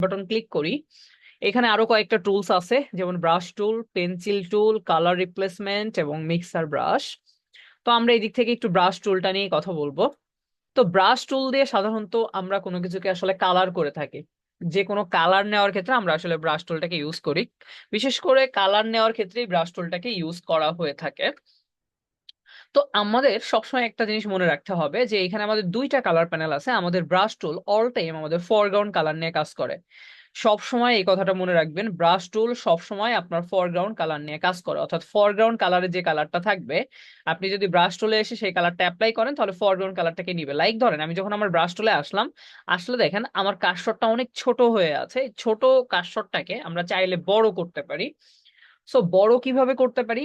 Button click করি, এখানে আরো কয়েকটা টুলস আছে, যেমন ব্রাশ টুল, পেন্সিল টুল, কালার রিপ্লেসমেন্ট এবং মিক্সার ব্রাশ। তো আমরা এই দিক থেকে একটু ব্রাশ টুলটা নিয়ে কথা বলবো। তো ব্রাশ টুল দিয়ে সাধারণত আমরা কোনো কিছুকে আসলে কালার করে থাকি। যে কোনো কালার নেওয়ার ক্ষেত্রে আমরা আসলে ব্রাশ টুলটাকে ইউজ করি। বিশেষ করে কালার নেওয়ার ক্ষেত্রেই ব্রাশ টুলটাকে ইউজ করা হয়ে থাকে। তো আমাদের সবসময় একটা জিনিস মনে রাখতে হবে যে এখানে আমাদের দুইটা কালার প্যানেল আছে। আমাদের ব্রাশ টুল অল টাইম আমাদের ফরগ্রাউন্ড কালার নিয়ে কাজ করে। সব সময় এই কথাটা মনে রাখবেন, ব্রাশ টুল সব সময় আপনার ফরগ্রাউন্ড কালার নিয়ে কাজ করে, অর্থাৎ ফরগ্রাউন্ড কালারের যে কালারটা থাকবে আপনি যদি ব্রাশ টুলে এসে সেই কালারটা অ্যাপ্লাই করেন তাহলে ফরগ্রাউন্ড কালারটাকে নিবে। লাইক ধরেন আমি যখন আমার ব্রাশ টুলে আসলাম, আসলে দেখেন আমার কার্সরটা অনেক ছোট হয়ে আছে। এই ছোট কার্সরটাকে আমরা চাইলে বড় করতে পারি। সো বড় কিভাবে করতে পারি?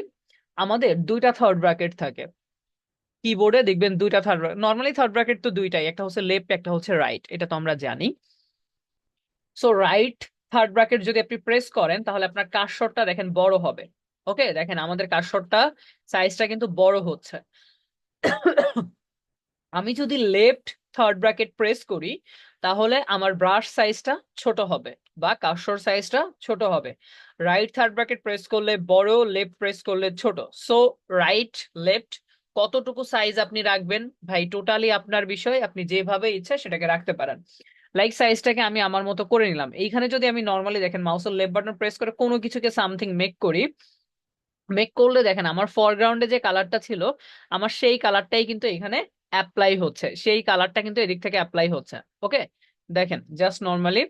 আমাদের দুইটা থার্ড ব্র্যাকেট থাকে কিবোর্ডে, দেখবেন দুইটা থার্ড, নর্মালি থার্ড ব্র্যাকেট তো দুইটাই, একটা হচ্ছে লেফট একটা হচ্ছে রাইট, এটা তো আমরা জানি। সো রাইট থার্ড ব্র্যাকেট যদি আপনি প্রেস করেন তাহলে আপনার কার্সরটা দেখেন বড় হবে। ওকে, দেখেন আমাদের কার্সরটা সাইজটা কিন্তু বড় হচ্ছে। আমি যদি লেফট থার্ড ব্র্যাকেট প্রেস করি তাহলে আমার ব্রাশ সাইজটা ছোট হবে বা কার্সর সাইজটা ছোট হবে। রাইট থার্ড ব্র্যাকেট প্রেস করলে বড়, লেফট প্রেস করলে ছোট। সো রাইট লেফট কতটুকু সাইজ আপনি রাখবেন ভাই টোটালি আপনার বিষয়, আপনি যেভাবে ইচ্ছা সেটাকে রাখতে পারেন। লাইক সাইজটাকে আমি আমার মতো করে নিলাম। এইখানে যদি আমি নর্মালি দেখেন মাউসের লেফট বাটন প্রেস করে কোনো কিছুকে সামথিং মেক করি, মেক করলে দেখেন আমার ফরগ্রাউন্ডে যে কালারটা ছিল আমার সেই কালারটাই কিন্তু এখানে অ্যাপ্লাই হচ্ছে, সেই কালারটা কিন্তু এদিক থেকে অ্যাপ্লাই হচ্ছে। ওকে, দেখেন জাস্ট নর্মালি।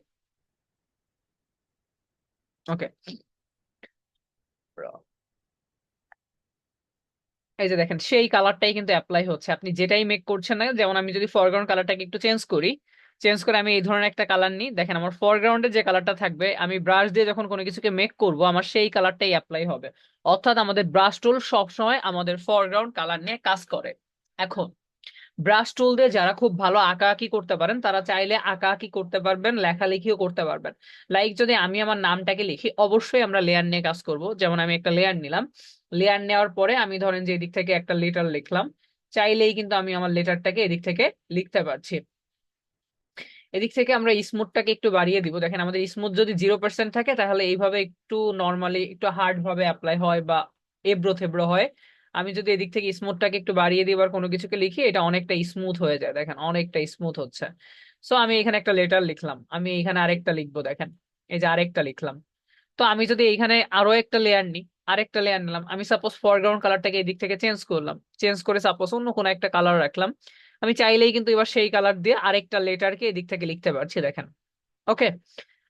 ওকে, এই যে দেখেন সেই কালারটাই কিন্তু অ্যাপ্লাই হচ্ছে, আপনি যেটাই মেক করছেন না। যেমন আমি যদি ফরগ্রাউন্ড কালারটাকে একটু চেঞ্জ করি, চেঞ্জ করে আমি এই ধরনের একটা কালার নিই, দেখেন আমার ফরগ্রাউন্ডে যে কালারটা থাকবে আমি ব্রাশ দিয়ে যখন কোনো কিছুকে মেক করব আমার সেই কালারটাই অ্যাপ্লাই হবে। অর্থাৎ আমাদের ব্রাশ টুল সবসময় আমাদের ফরগ্রাউন্ড কালার নিয়ে কাজ করে। এখন ব্রাশ টুল দিয়ে যারা খুব ভালো আঁকাআঁকি করতে পারেন তারা চাইলে আঁকাআঁকি করতে পারবেন, লেখালেখিও করতে পারবেন। লাইক যদি আমি আমার নামটাকে লিখি, অবশ্যই আমরা লেয়ার নিয়ে কাজ করব। যেমন আমি একটা লেয়ার নিলাম, লেয়ার নেওয়ার পরে আমি ধরেন যে এদিক থেকে একটা লেটার লিখলাম, চাইলেই কিন্তু আমি আমার লেটারটাকে এদিক থেকে লিখতে পারছি। এদিক থেকে আমরা স্মুথটাকে একটু বাড়িয়ে দিব, দেখেন আমাদের স্মুথ যদি 0% থাকে তাহলে এইভাবে একটু নর্মালি একটু হার্ড ভাবে অ্যাপ্লাই হয় বা এবড়ো থেবড়ো হয়। আমি যদি এদিক থেকে স্মুথটাকে একটু বাড়িয়ে দিই আর কোনো কিছুকে লিখি, এটা অনেকটা স্মুথ হয়ে যায়, দেখেন অনেকটা স্মুথ হচ্ছে। সো আমি এখানে একটা লেটার লিখলাম, আমি এখানে আরেকটা লিখবো, দেখেন এই যে আরেকটা লিখলাম। তো আমি যদি এখানে আরো একটা লেয়ার নিই, আরেকটা লেয়ার নিলাম, আমি সাপোজ ফরগ্রাউন্ড কালারটাকে এদিক থেকে চেঞ্জ করলাম, চেঞ্জ করে সাপোজ অন্য কোনো একটা কালার রাখলাম, আমি চাইলেই কিন্তু এবার সেই কালার দিয়ে আরেকটা লেটারকে এদিক থেকে লিখতে পারছি, দেখেন। ওকে,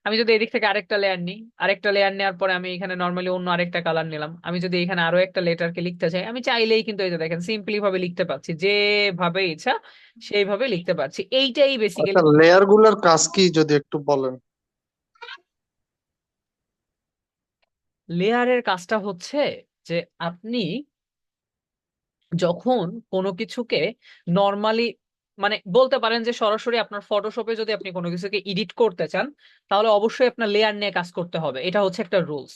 আমি যদি এদিক থেকে আরেকটা লেয়ার নিই, আরেকটা লেয়ার নেওয়ার পরে আমি এখানে নর্মালি অন্য আরেকটা কালার নিলাম, আমি যদি এখানে আরো একটা লেটারকে লিখতে চাই আমি চাইলেই কিন্তু এই যে দেখেন সিম্পলি ভাবে লিখতে পারছি, যেভাবে ইচ্ছা সেইভাবে লিখতে পারছি। এইটাই আচ্ছা, বেসিক্যালি লেয়ার গুলার কাজ কি যদি একটু বলেন? লেয়ারের কাজটা হচ্ছে যে আপনি যখন কোনো কিছুকে নর্মালি, মানে বলতে পারেন যে সরাসরি আপনার ফটোশপে যদি আপনি কোনো কিছুকে এডিট করতে চান তাহলে অবশ্যই আপনার লেয়ার নিয়ে কাজ করতে হবে, এটা হচ্ছে একটা রুলস।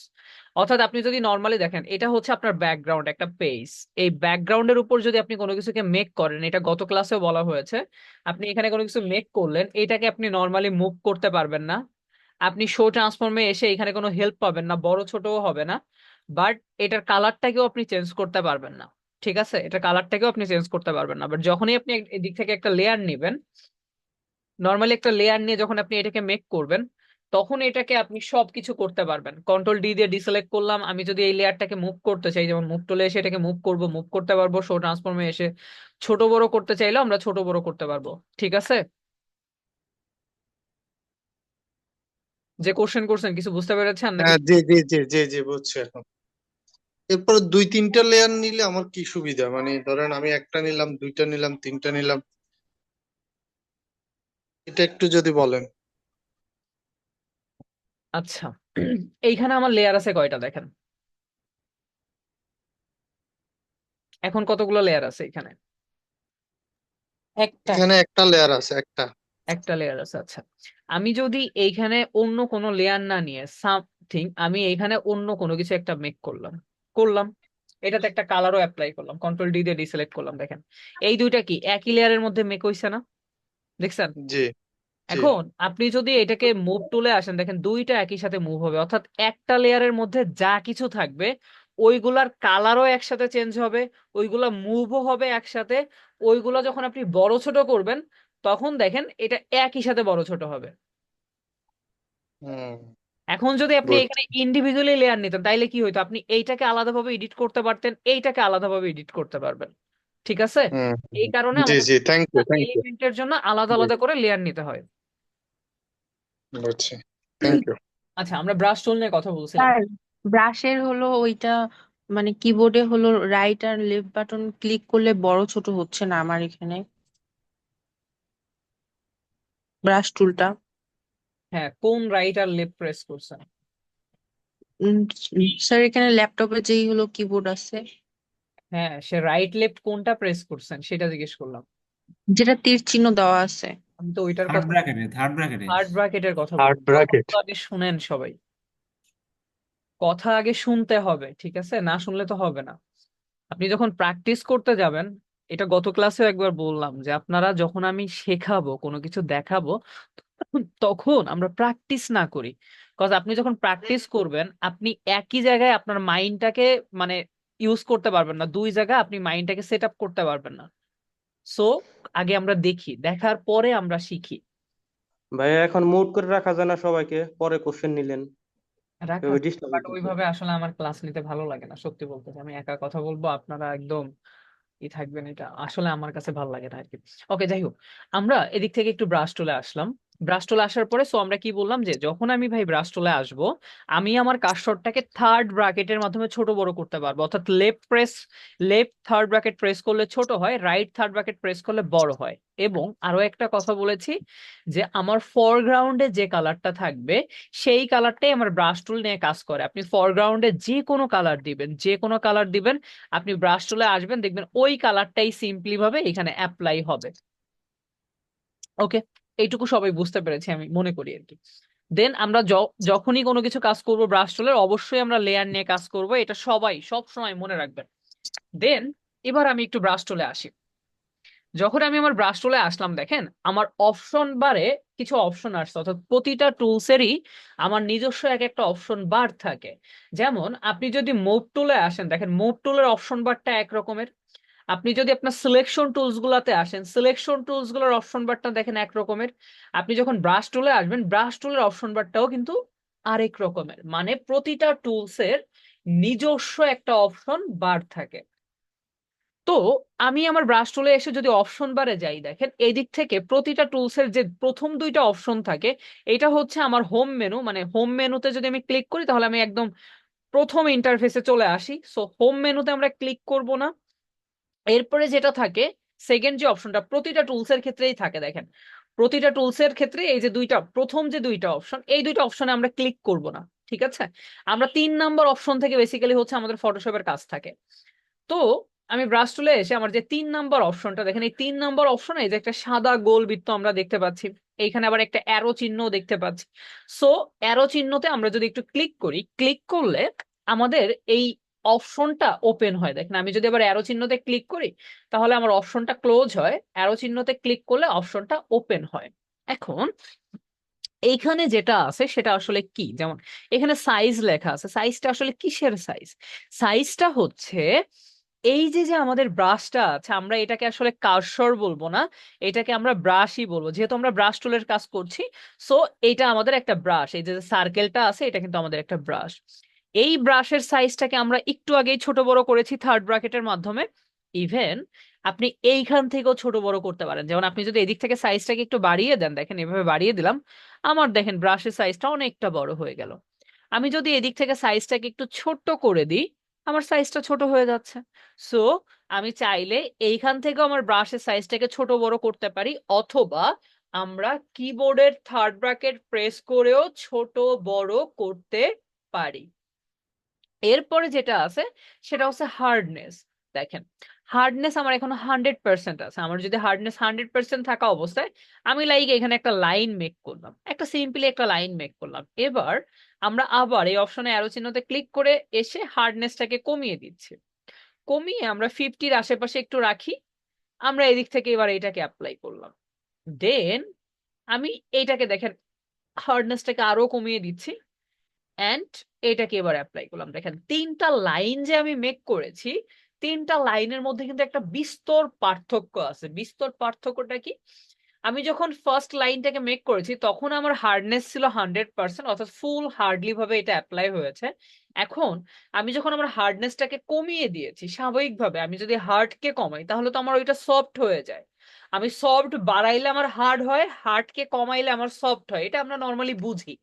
অর্থাৎ আপনি যদি নর্মালি দেখেন এটা হচ্ছে আপনার ব্যাকগ্রাউন্ড, একটা পেজ, এই ব্যাকগ্রাউন্ডের উপর যদি আপনি কোনো কিছুকে মেক করেন, এটা গত ক্লাসেও বলা হয়েছে, আপনি এখানে কোনো কিছু মেক করলেন এটাকে আপনি নর্মালি মুভ করতে পারবেন না। আপনি শো ট্রান্সফর্মে এসে এখানে কোনো হেল্প পাবেন না, বড় ছোটও হবে না। বাট এটার কালারটাকেও আপনি চেঞ্জ করতে পারবেন না। ঠিক আছে, এটা কালারটাকেও আপনি চেঞ্জ করতে পারবেন না। বাট যখনই আপনি এদিক থেকে একটা লেয়ার নেবেন, নর্মালি একটা লেয়ার নিয়ে যখন আপনি এটাকে মেক করবেন তখন এটাকে আপনি সবকিছু করতে পারবেন। কন্ট্রোল ডি দিয়ে ডিসিলেক্ট করলাম, আমি যদি এই লেয়ারটাকে মুভ করতে চাই, যেমন মুভ টুলে এসে এটাকে মুভ করব, মুভ করতে পারবো। শো ট্রান্সফর্মে এসে ছোট বড় করতে চাইলেও আমরা ছোট বড় করতে পারবো। ঠিক আছে, যে কোশ্চেন করছেন কিছু বুঝতে পেরেছেন নাকি? হ্যাঁ, জি জি জি জি জি, বুঝছি এখন। এরপর দুই তিনটা লেয়ার নিলে আমার কি সুবিধা? মানে ধরেন আমি একটা নিলাম, দুইটা নিলাম, তিনটা নিলাম, এটা একটু যদি বলেন। আচ্ছা, এইখানে আমার লেয়ার আছে কয়টা দেখেন, এখন কতগুলো লেয়ার আছে এখানে? একটা, এখানে একটা লেয়ার আছে, একটা। একটা লেয়ার আছে। আচ্ছা, আমি যদি এইখানে অন্য কোনো লেয়ার না নিয়ে সামথিং আমি এইখানে অন্য কোনো কিছু একটা মেক করলাম, করলাম, এটাতে একটা কালারও অ্যাপ্লাই করলাম, কন্ট্রোল ডি দিয়ে ডিসিলেক্ট করলাম, দেখেন এই দুইটা কি একই লেয়ারের মধ্যে মেক হইছে না? দেখছেন? জি। জি। এখন আপনি যদি এটাকে মুভ টুলে আসেন, দেখেন দুইটা একই সাথে মুভ হবে, অর্থাৎ একটা লেয়ারের মধ্যে যা কিছু থাকবে ওইগুলার কালারও একসাথে চেঞ্জ হবে, ওইগুলা মুভও হবে একসাথে। ওইগুলা যখন আপনি বড় ছোট করবেন তখন দেখেন এটা একই সাথে বড় ছোট হবে। হুম। এখন যদি আপনি বুঝছি। এখানে ইন্ডিভিজুয়ালি লেয়ার নিতেন তাইলে কি হইতো, আপনি এইটাকে আলাদাভাবে এডিট করতে পারতেন, এইটাকে আলাদাভাবে এডিট করতে পারবেন। ঠিক আছে? হুম। এই কারণে জি আমাদের জি, থ্যাংক ইউ, থ্যাংক ইউ। এলিমেন্টের জন্য আলাদা আলাদা করে লেয়ার নিতে হয়। বুঝছি। Thank you. আচ্ছা, আমরা ব্রাশ টুল নিয়ে কথা বলছিলাম। স্যার, ব্রাশের হলো ওইটা, মানে কিবোর্ডে হলো রাইট আর লেফট বাটন ক্লিক করলে বড় ছোট হচ্ছে না আমার এখানে, ব্রাশ টুলটা। হ্যাঁ, কোন রাইট আর লেফট প্রেস করছেন? উম, স্যার এখানে ল্যাপটপে যেই হলো কিবোর্ড আছে, হ্যাঁ, সে রাইট লেফট কোনটা প্রেস করছেন সেটা জিজ্ঞেস করলাম। যেটা তীর চিহ্ন দেওয়া আছে। আমি তো ওইটার থার্ড কথা, ব্র্যাকেটে, থার্ড ব্র্যাকেটে। থার্ড ব্র্যাকেটের কথা হার্ড বলছি। কথা ব্র্যাকেট। তো আগে শুনেন সবাই, কথা আগে শুনতে হবে, ঠিক আছে? না শুনলে তো হবে না। আপনি যখন প্র্যাকটিস করতে যাবেন, এটা গত ক্লাসেও একবার বললাম যে আপনারা যখন আমি শেখাবো কোনো কিছু দেখাবো তখন আমরা প্র্যাকটিস না করি। কজ আপনি যখন প্র্যাকটিস করবেন আপনি একই জায়গায় আপনার মাইন্ডটাকে মানে ইউজ করতে পারবেন না, দুই জায়গায় আপনি মাইন্ডটাকে সেট আপ করতে পারবেন না। সো আগে আমরা দেখি, দেখার পরে আমরা শিখি। ভাইয়া এখন মুট করে রাখা যায় না সবাইকে, পরে কোশ্চেন নিলেন, রাখা, এভাবে ডিস্টার্ব বাট হইতেছে। ওইভাবে আসলে আমার ক্লাস নিতে ভালো লাগে না, সত্যি বলতে। আমি একা কথা বলবো, আপনারা একদম থাকবেন, এটা আসলে আমার কাছে ভালো লাগে না আর কি। ওকে, যাই হোক, আমরা এদিক থেকে একটু ব্রাশ টুলে আসলাম। ব্রাশ টুলে আসার পরে সো আমরা কি বললাম যে যখন আমি ভাই ব্রাশ টুলে আসবো আমি আমার কার্সরটাকে থার্ড ব্র্যাকেটের মাধ্যমে ছোট বড় করতে পারবো, অর্থাৎ লেফট থার্ড ব্র্যাকেট প্রেস করলে ছোট হয়, রাইট থার্ড ব্র্যাকেট প্রেস করলে বড় হয়। এবং আরো একটা কথা বলেছি যে আমার ফরগ্রাউন্ডে যে কালারটা থাকবে সেই কালারটাই আমার ব্রাশ টুল নিয়ে কাজ করে। আপনি ফরগ্রাউন্ডে যে কোনো কালার দিবেন, যে কোনো কালার দিবেন, আপনি ব্রাশ টুলে আসবেন দেখবেন ওই কালারটাই সিম্পলি ভাবে এখানে অ্যাপ্লাই হবে। ওকে, এইটুকু সবাই বুঝতে পেরেছি আমি মনে করি আর কি। দেন আমরা যখনই কোনো কিছু কাজ করব ব্রাশ টুলের, অবশ্যই আমরা লেয়ার নিয়ে কাজ করব, এটা সবাই সব সময় মনে রাখবেন। দেন এবার আমি একটু ব্রাশ টুলে আসি। যখন আমি আমার ব্রাশ টুলে আসলাম দেখেন আমার অপশন বারে কিছু অপশন আসছে, অর্থাৎ প্রতিটা টুলসেরই আমার নিজস্ব এক একটা অপশন বার থাকে। যেমন আপনি যদি মুভ টুলে আসেন, দেখেন মুভ টুলের অপশন বারটা এক রকমের। আপনি যদি আপনার সিলেকশন টুলস গুলাতে আসেন, সিলেকশন টুলস গুলোর অপশন বারটা দেখেন এক রকমের। আপনি যখন ব্রাশ টুলে আসবেন ব্রাশ টুলের অপশন বারটাও কিন্তু আরেক রকমের, মানে প্রতিটা টুলসের নিজস্ব একটা অপশন বার থাকে। তো আমি আমার ব্রাশ টুলে এসে যদি অপশন বারে যাই, দেখেন এই দিক থেকে প্রতিটা টুলসের যে প্রথম দুইটা অপশন থাকে এটা হচ্ছে আমার হোম মেনু, মানে হোম মেনুতে যদি আমি ক্লিক করি তাহলে আমি একদম প্রথম ইন্টারফেসে চলে আসি। সো হোম মেনুতে আমরা ক্লিক করব না। এরপরে যেটা থাকে, সেকেন্ড যে অপশনটা প্রতিটা টুলসের ক্ষেত্রেই থাকে, দেখেন প্রতিটা টুলসের ক্ষেত্রে এই যে দুইটা প্রথম যে দুইটা অপশন, এই দুইটা অপশনে আমরা ক্লিক করব না। ঠিক আছে? আমরা 3 নাম্বার অপশন থেকে বেসিক্যালি হচ্ছে আমাদের ফটোশপের কাজ থাকে। তো আমি ব্রাশ টুলে এসে আমার যে 3 নাম্বার অপশনটা দেখেন, এই 3 নাম্বার অপশনে এই যে একটা সাদা গোল বৃত্ত আমরা দেখতে পাচ্ছি, এইখানে আবার একটা অ্যারো চিহ্ন দেখতে পাচ্ছি। সো অ্যারো চিহ্নতে আমরা যদি একটু ক্লিক করি, ক্লিক করলে আমাদের এই অপশনটা ওপেন হয়। দেখেন আমি যদি আবার অ্যারো চিহ্নতে ক্লিক করি তাহলে আমার অপশনটা ক্লোজ হয়, অ্যারো চিহ্নতে ক্লিক করলে অপশনটা ওপেন হয়। এখন এইখানে যেটা আছে সেটা আসলে কি, যেমন এখানে সাইজ লেখা আছে, সাইজটা আসলে কিসের সাইজ? সাইজটা হচ্ছে এই যে যে আমাদের ব্রাশটা আছে আমরা এটাকে আসলে কার্সর বলবো না, এটাকে আমরা ব্রাশই বলবো, যেহেতু আমরা ব্রাশ টুলের কাজ করছি। সো এটা আমাদের একটা ব্রাশ, এই যে সার্কেলটা আছে এটা কিন্তু আমাদের একটা ব্রাশ। এই ব্রাশের সাইজটাকে আমরা একটু আগেই ছোট বড় করেছি থার্ড ব্র্যাকেটের মাধ্যমে। ইভেন আপনি এইখান থেকেও ছোট বড় করতে পারেন, যেমন আপনি যদি এদিক থেকে সাইজটাকে একটু বাড়িয়ে দেন, দেখেন এভাবে বাড়িয়ে দিলাম, আমার দেখেন ব্রাশের সাইজটা অনেকটা বড় হয়ে গেল। আমি যদি এদিক থেকে সাইজটাকে একটু ছোট করে দিই, আমার সাইজটা ছোট হয়ে যাচ্ছে। সো আমি চাইলে এইখান থেকে আমার ব্রাশের সাইজটাকে ছোট বড় করতে পারি, অথবা আমরা কিবোর্ডের থার্ড ব্র্যাকেট প্রেস করেও ছোট বড় করতে পারি। এরপরে যেটা আছে সেটা হচ্ছে হার্ডনেস। দেখেন হার্ডনেস আমার এখনো 100% আছে। আমার যদি হার্ডনেস 100% থাকা অবস্থায় আমি লাইক এখানে একটা লাইন মেক করলাম, একটা সিম্পলি একটা লাইন মেক করলাম। এবার আমরা আবার এই অপশনে অ্যারো চিহ্নতে ক্লিক করে এসে হার্ডনেসটাকে কমিয়ে দিচ্ছি, কমিয়ে আমরা 50-র আশেপাশে একটু রাখি। আমরা এদিক থেকে এবার এটাকে অ্যাপ্লাই করলাম। দেন আমি এইটাকে দেখেন হার্ডনেসটাকে আরো কমিয়ে দিচ্ছি এন্ড এটাকে এবার অ্যাপ্লাই করলাম। দেখেন 3টা লাইন যে আমি মেক করেছি, 3টা লাইনের মধ্যে কিন্তু একটা বিস্তর পার্থক্য আছে। বিস্তর পার্থক্যটা কি? আমি যখন ফার্স্ট লাইনটাকে মেক করেছি তখন আমার হার্ডনেস ছিল 100%, অর্থাৎ ফুল হার্ডলি ভাবে এটা অ্যাপ্লাই হয়েছে। এখন আমি যখন আমার হার্ডনেসটাকে কমিয়ে দিয়েছি, স্বাভাবিকভাবে আমি যদি হার্ডকে কমাই তাহলে তো আমার ওইটা সফট হয়ে যায়। আমি সফট বাড়াইলে আমার হার্ড হয়, হার্ডকে কমাইলে আমার সফট হয়, এটা আমরা নর্মালি বুঝি।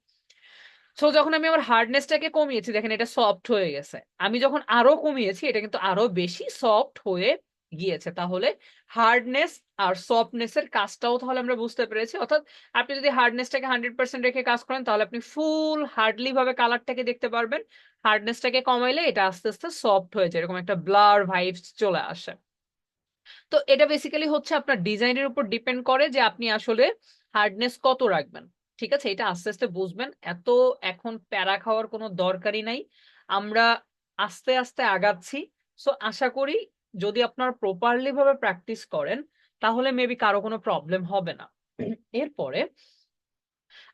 সো যখন আমি আমার হার্ডনেসটাকে কমিয়েছি, দেখেন এটা সফট হয়ে গেছে। আমি যখন আরো কমিয়েছি, এটা কিন্তু আরো বেশি সফট হয়ে গিয়েছে। তাহলে হার্ডনেস আর সফটনেস এর কাজটাও তাহলে আমরা বুঝতে পেরেছি। অর্থাৎ আপনি যদি হার্ডনেসটাকে 100% রেখে কাজ করেন তাহলে আপনি ফুল হার্ডলি ভাবে কালারটাকে দেখতে পারবেন। হার্ডনেসটাকে কমাইলে এটা আস্তে আস্তে সফট হয়ে যায়, এরকম একটা ব্লার ভাইবস চলে আসে। তো এটা বেসিক্যালি হচ্ছে আপনার ডিজাইনের উপর ডিপেন্ড করে যে আপনি আসলে হার্ডনেস কত রাখবেন। ঠিক আছে, এটা আস্তে আস্তে বুঝবেন, এত এখন প্যারা খাওয়ার কোনো দরকারই নাই। আমরা আস্তে আস্তে আগাচ্ছি। সো আশা করি যদি আপনার প্রপারলি ভাবে প্র্যাকটিস করেন তাহলে মেবি কারো কোনো প্রবলেম হবে না। এরপরে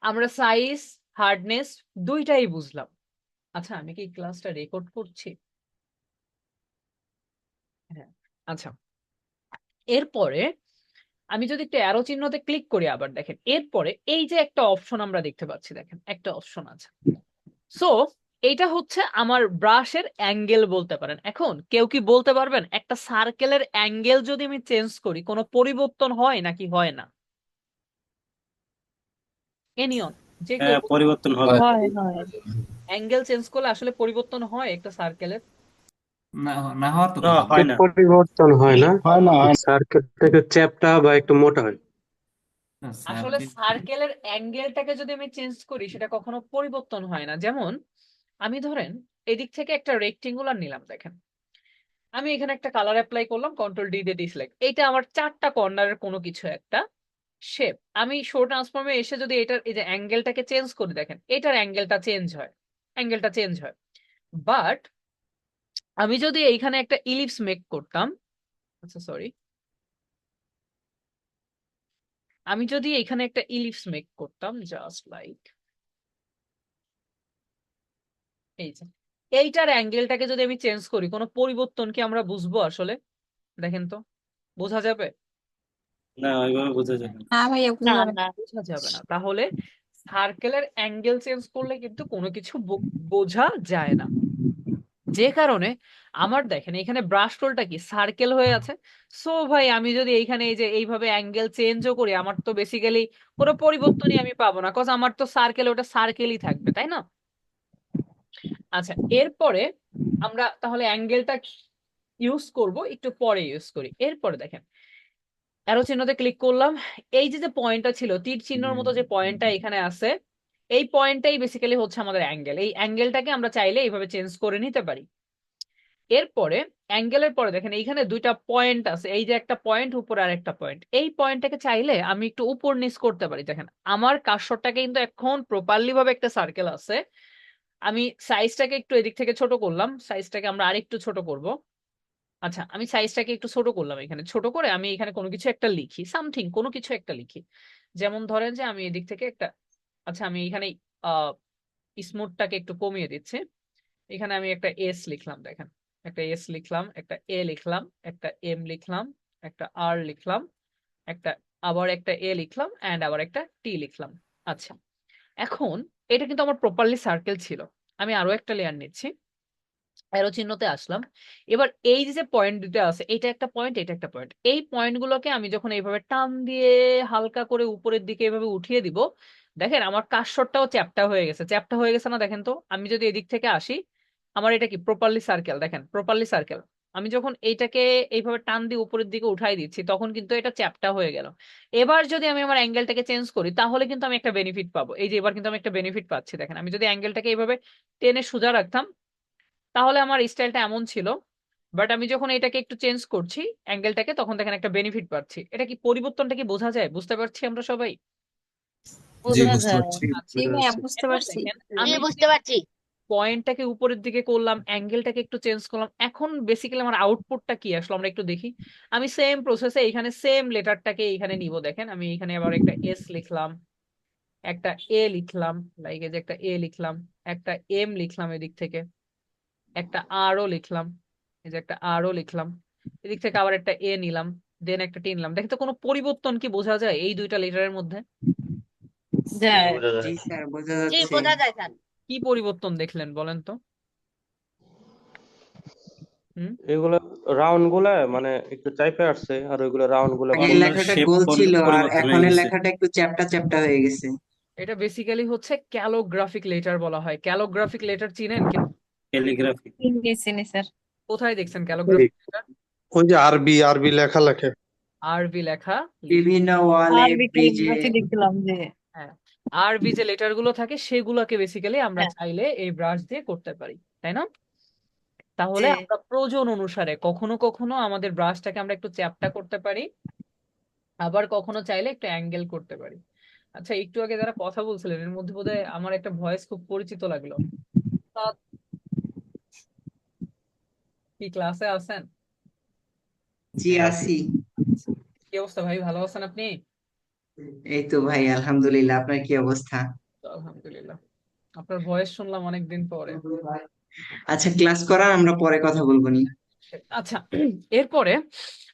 আমরা সাইজ, হার্ডনেস দুইটাই বুঝলাম। আচ্ছা, আমি কি ক্লাসটা রেকর্ড করছি? হ্যাঁ। আচ্ছা, এরপরে আমি যদি একটু অ্যারো চিহ্নতে ক্লিক করি, আবার দেখেন এরপরে এই যে একটা অপশন আমরা দেখতে পাচ্ছি, দেখেন একটা অপশন আছে। সো এইটা হচ্ছে আমার ব্রাশের অ্যাঙ্গেল বলতে পারেন। এখন কেউ কি বলতে পারবেন একটা সার্কেলের অ্যাঙ্গেল যদি আমি চেঞ্জ করি কোনো পরিবর্তন হয় নাকি হয় না? এনিয়ন, যে কেউ হ্যাঁ, পরিবর্তন হবে। হয় হয়। অ্যাঙ্গেল চেঞ্জ করলে আসলে পরিবর্তন হয় একটা সার্কেলের? না, না হওয়ার তো না, কথা না। হয় না। পরিবর্তন হয় না, হয় না, হয় না। সার্কিট থেকে চ্যাপ্টা বা একটু মোটা হয়। না, আসলে সার্কিট সার্কেলের অ্যাঙ্গেলটাকে যদি আমি চেঞ্জ করি সেটা কখনো পরিবর্তন হয় না। যেমন আমি ধরেন এদিক থেকে একটা রেক্টেঙ্গুলার নিলাম, দেখেন আমি এখানে একটা কালার অ্যাপ্লাই করলাম, কন্ট্রোল ডি দিয়ে ডিসেলেক্ট। এইটা আমার 4টা কর্নারের কোনো কিছু একটা শেপ। আমি শো ট্রান্সফর্মে এসে যদি এটার এই যে অ্যাঙ্গেলটাকে চেঞ্জ করি, দেখেন এটার অ্যাঙ্গেলটা চেঞ্জ হয়, অ্যাঙ্গেলটা চেঞ্জ হয়। বাট আমি যদি এইখানে একটা ইলিপস মেক করতাম, আচ্ছা সরি, আমি যদি এখানে একটা ইলিপস মেক করতাম জাস্ট লাইক এই যে, এইটার অ্যাঙ্গেলটাকে যদি আমি চেঞ্জ করি কোনো পরিবর্তন কি আমরা বুঝবো আসলে? দেখেন তো, বোঝা যাবে? না, ওইভাবে বোঝা যাবে না। হ্যাঁ ভাইয়া, বোঝা না, যাবে না। বোঝা যাবে না। তাহলে সার্কেলের অ্যাঙ্গেল চেঞ্জ করলে কিন্তু কোনো কিছু বোঝা যায় না। যে কারণে আমার দেখেন এখানে ব্রাশ টুলটা কি সার্কেল হয়ে আছে। সো ভাই আমি যদি এইখানে এই যে এইভাবে অ্যাঙ্গেল চেঞ্জও করি আমার তো বেসিক্যালি কোনো পরিবর্তনই আমি পাবো না, কজ আমার তো সার্কেল, ওটা সার্কেলই থাকবে, তাই না? আচ্ছা, এরপরে আমরা তাহলে অ্যাঙ্গেলটা ইউজ করব একটু পরে ইউজ করি। এরপরে দেখেন অ্যারো চিহ্নতে ক্লিক করলাম, এই যে যে পয়েন্টটা ছিল তীর চিহ্নর মতো যে পয়েন্টটা এখানে আছে, এই পয়েন্টটাই বেসিক্যালি হচ্ছে আমাদের অ্যাঙ্গেল। এই অ্যাঙ্গেলটাকে আমরা চাইলে এইভাবে চেঞ্জ করে নিতে পারি। এরপরে অ্যাঙ্গেলের পরে দেখেন এইখানে দুইটা পয়েন্ট আছে, এই যে একটা পয়েন্ট উপরে আর একটা পয়েন্ট, এই পয়েন্টটাকে চাইলে আমি একটু উপর নিচ করতে পারি। দেখেন আমার কার্সরটাকে কিন্তু এখন প্রপারলি ভাবে একটা সার্কেল আছে। আমি সাইজটাকে একটু এদিক থেকে ছোট করলাম, সাইজটাকে আমরা আরেকটু ছোট করব। আচ্ছা, আমি সাইজটাকে একটু ছোট করলাম, এখানে ছোট করে আমি এখানে কোনো কিছু একটা লিখি, সামথিং কোনো কিছু একটা লিখি। যেমন ধরেন যে আমি এদিক থেকে একটা, আচ্ছা আমি এখানে আহ স্মুথটাকে একটু কমিয়ে দিচ্ছি। এখানে আমি একটা এস লিখলাম, দেখেন একটা এস লিখলাম, একটা এ লিখলাম, একটা এম লিখলাম, একটা আর লিখলাম, একটা আবার একটা এ লিখলাম এন্ড আবার একটা টি লিখলাম। আচ্ছা, এখন এটা কিন্তু আমার প্রপারলি সার্কেল ছিল। আমি আরো একটা লেয়ার নিচ্ছি, অ্যারো চিহ্নতে আসলাম। এবার এই যে পয়েন্ট দুটো আছে, এটা একটা পয়েন্ট, এটা একটা পয়েন্ট, এই পয়েন্ট গুলোকে আমি যখন এইভাবে টান দিয়ে হালকা করে উপরের দিকে এইভাবে উঠিয়ে দিব, দেখেন আমার কার্সরটাও চ্যাপ্টা হয়ে গেছে। চ্যাপ্টা হয়ে গেছে না? দেখেন তো, আমি যদি এদিক থেকে আসি আমার এটা কি প্রপারলি সার্কেল, দেখেন প্রপারলি সার্কেল। আমি যখন এইটাকে এইভাবে টান দিয়ে উপরের দিকে উঠাই দিচ্ছি তখন কিন্তু এটা চ্যাপ্টা হয়ে গেল। এবার যদি আমি আমার অ্যাঙ্গেলটাকে চেঞ্জ করি তাহলে কিন্তু আমি একটা বেনিফিট পাবো। এই যে এবার কিন্তু আমি একটা বেনিফিট পাচ্ছি, দেখেন আমি যদি অ্যাঙ্গেলটাকে এইভাবে টেনে সোজা রাখতাম তাহলে আমার স্টাইলটা এমন ছিল। বাট আমি যখন এটাকে একটু চেঞ্জ করছি অ্যাঙ্গেলটাকে, তখন দেখেন একটা বেনিফিট পাচ্ছি। এটা কি পরিবর্তনটা কি বোঝা যায়? বুঝতে পারছি আমরা সবাই? জি বোঝা বুঝতে যায়। পারছি। আচ্ছা, জি ভাইয়া, বুঝতে এখন পারছি। দেখেন জি আমি বুঝতে পারছি। পয়েন্টটাকে উপরের দিকে করলাম, অ্যাঙ্গেলটাকে একটু চেঞ্জ করলাম, এখন বেসিক্যালি আমার আউটপুটটা কি আসলো আমরা একটু দেখি। আমি সেম প্রসেসে এখানে সেম লেটারটাকে এখানে নিব, দেখেন আমি এখানে আবার একটা এস লিখলাম, একটা এ লিখলাম, লাইক এই যে একটা এ লিখলাম, একটা এম লিখলাম এদিক থেকে, একটা আরও লিখলাম, এই যে একটা আরও লিখলাম, এদিক থেকে আবার একটা এ নিলাম, দেন একটা টি নিলাম। দেখেন তো কোনো পরিবর্তন কি বোঝা যায় এই দুইটা লেটারের মধ্যে? যায়। জি স্যার, বোঝা জি যাচ্ছে। বোঝা যায় স্যার। কি পরিবর্তন দেখলেন বলেন তো? হুম এগুলো রাউন্ড গুলা মানে একটু চাইপে আসছে, আর ওইগুলো রাউন্ড গুলা আগের গোল। লেখাটা শেপ গোল ছিল আর পরিবর্তন হয়ে এখনের গেছে। লেখাটা একটু চ্যাপ্টা চ্যাপ্টা হয়ে গেছে। এটা বেসিক্যালি হচ্ছে ক্যালোগ্রাফিক লেটার বলা হয়। ক্যালোগ্রাফিক লেটার চিনেন? ক্যালিগ্রাফি। চিনি স্যার। কোথায় দেখছেন ওই ক্যালোগ্রাফিক লেটার? ওই যে আরবি আরবি লেখা লেখে। আরবি লেখা বিভিন্ন ওয়ালে, আরবি ব্রিজে। ক্যালিগ্রাফি দেখছিলাম যে। হ্যাঁ, আরবি যে লেটার গুলো থাকে সেগুলোকে বেসিক্যালি আমরা হ্যাঁ। চাইলে এই ব্রাশ দিয়ে করতে পারি, তাই না? তাহলে জি। আমরা প্রয়োজন অনুসারে কখনো কখনো আমাদের ব্রাশটাকে আমরা একটু চ্যাপ্টা করতে পারি, আবার কখনো চাইলে একটু অ্যাঙ্গেল করতে পারি। আচ্ছা, একটু আগে যারা কথা বলছিলেন এর মধ্যে বোধহয় আমার একটা ভয়েস খুব পরিচিত লাগলো। তা কি ক্লাসে আছেন? জি আছি। কি অবস্থা ভাই, ভালো আছেন আপনি? এই তো ভাই, আলহামদুলিল্লাহ। আপনার কি অবস্থা? আলহামদুলিল্লাহ। আপনার ভয়েস শুনলাম অনেকদিন পরে। আচ্ছা, ক্লাস করার আমরা পরে কথা বলবো নি। আচ্ছা, এরপরে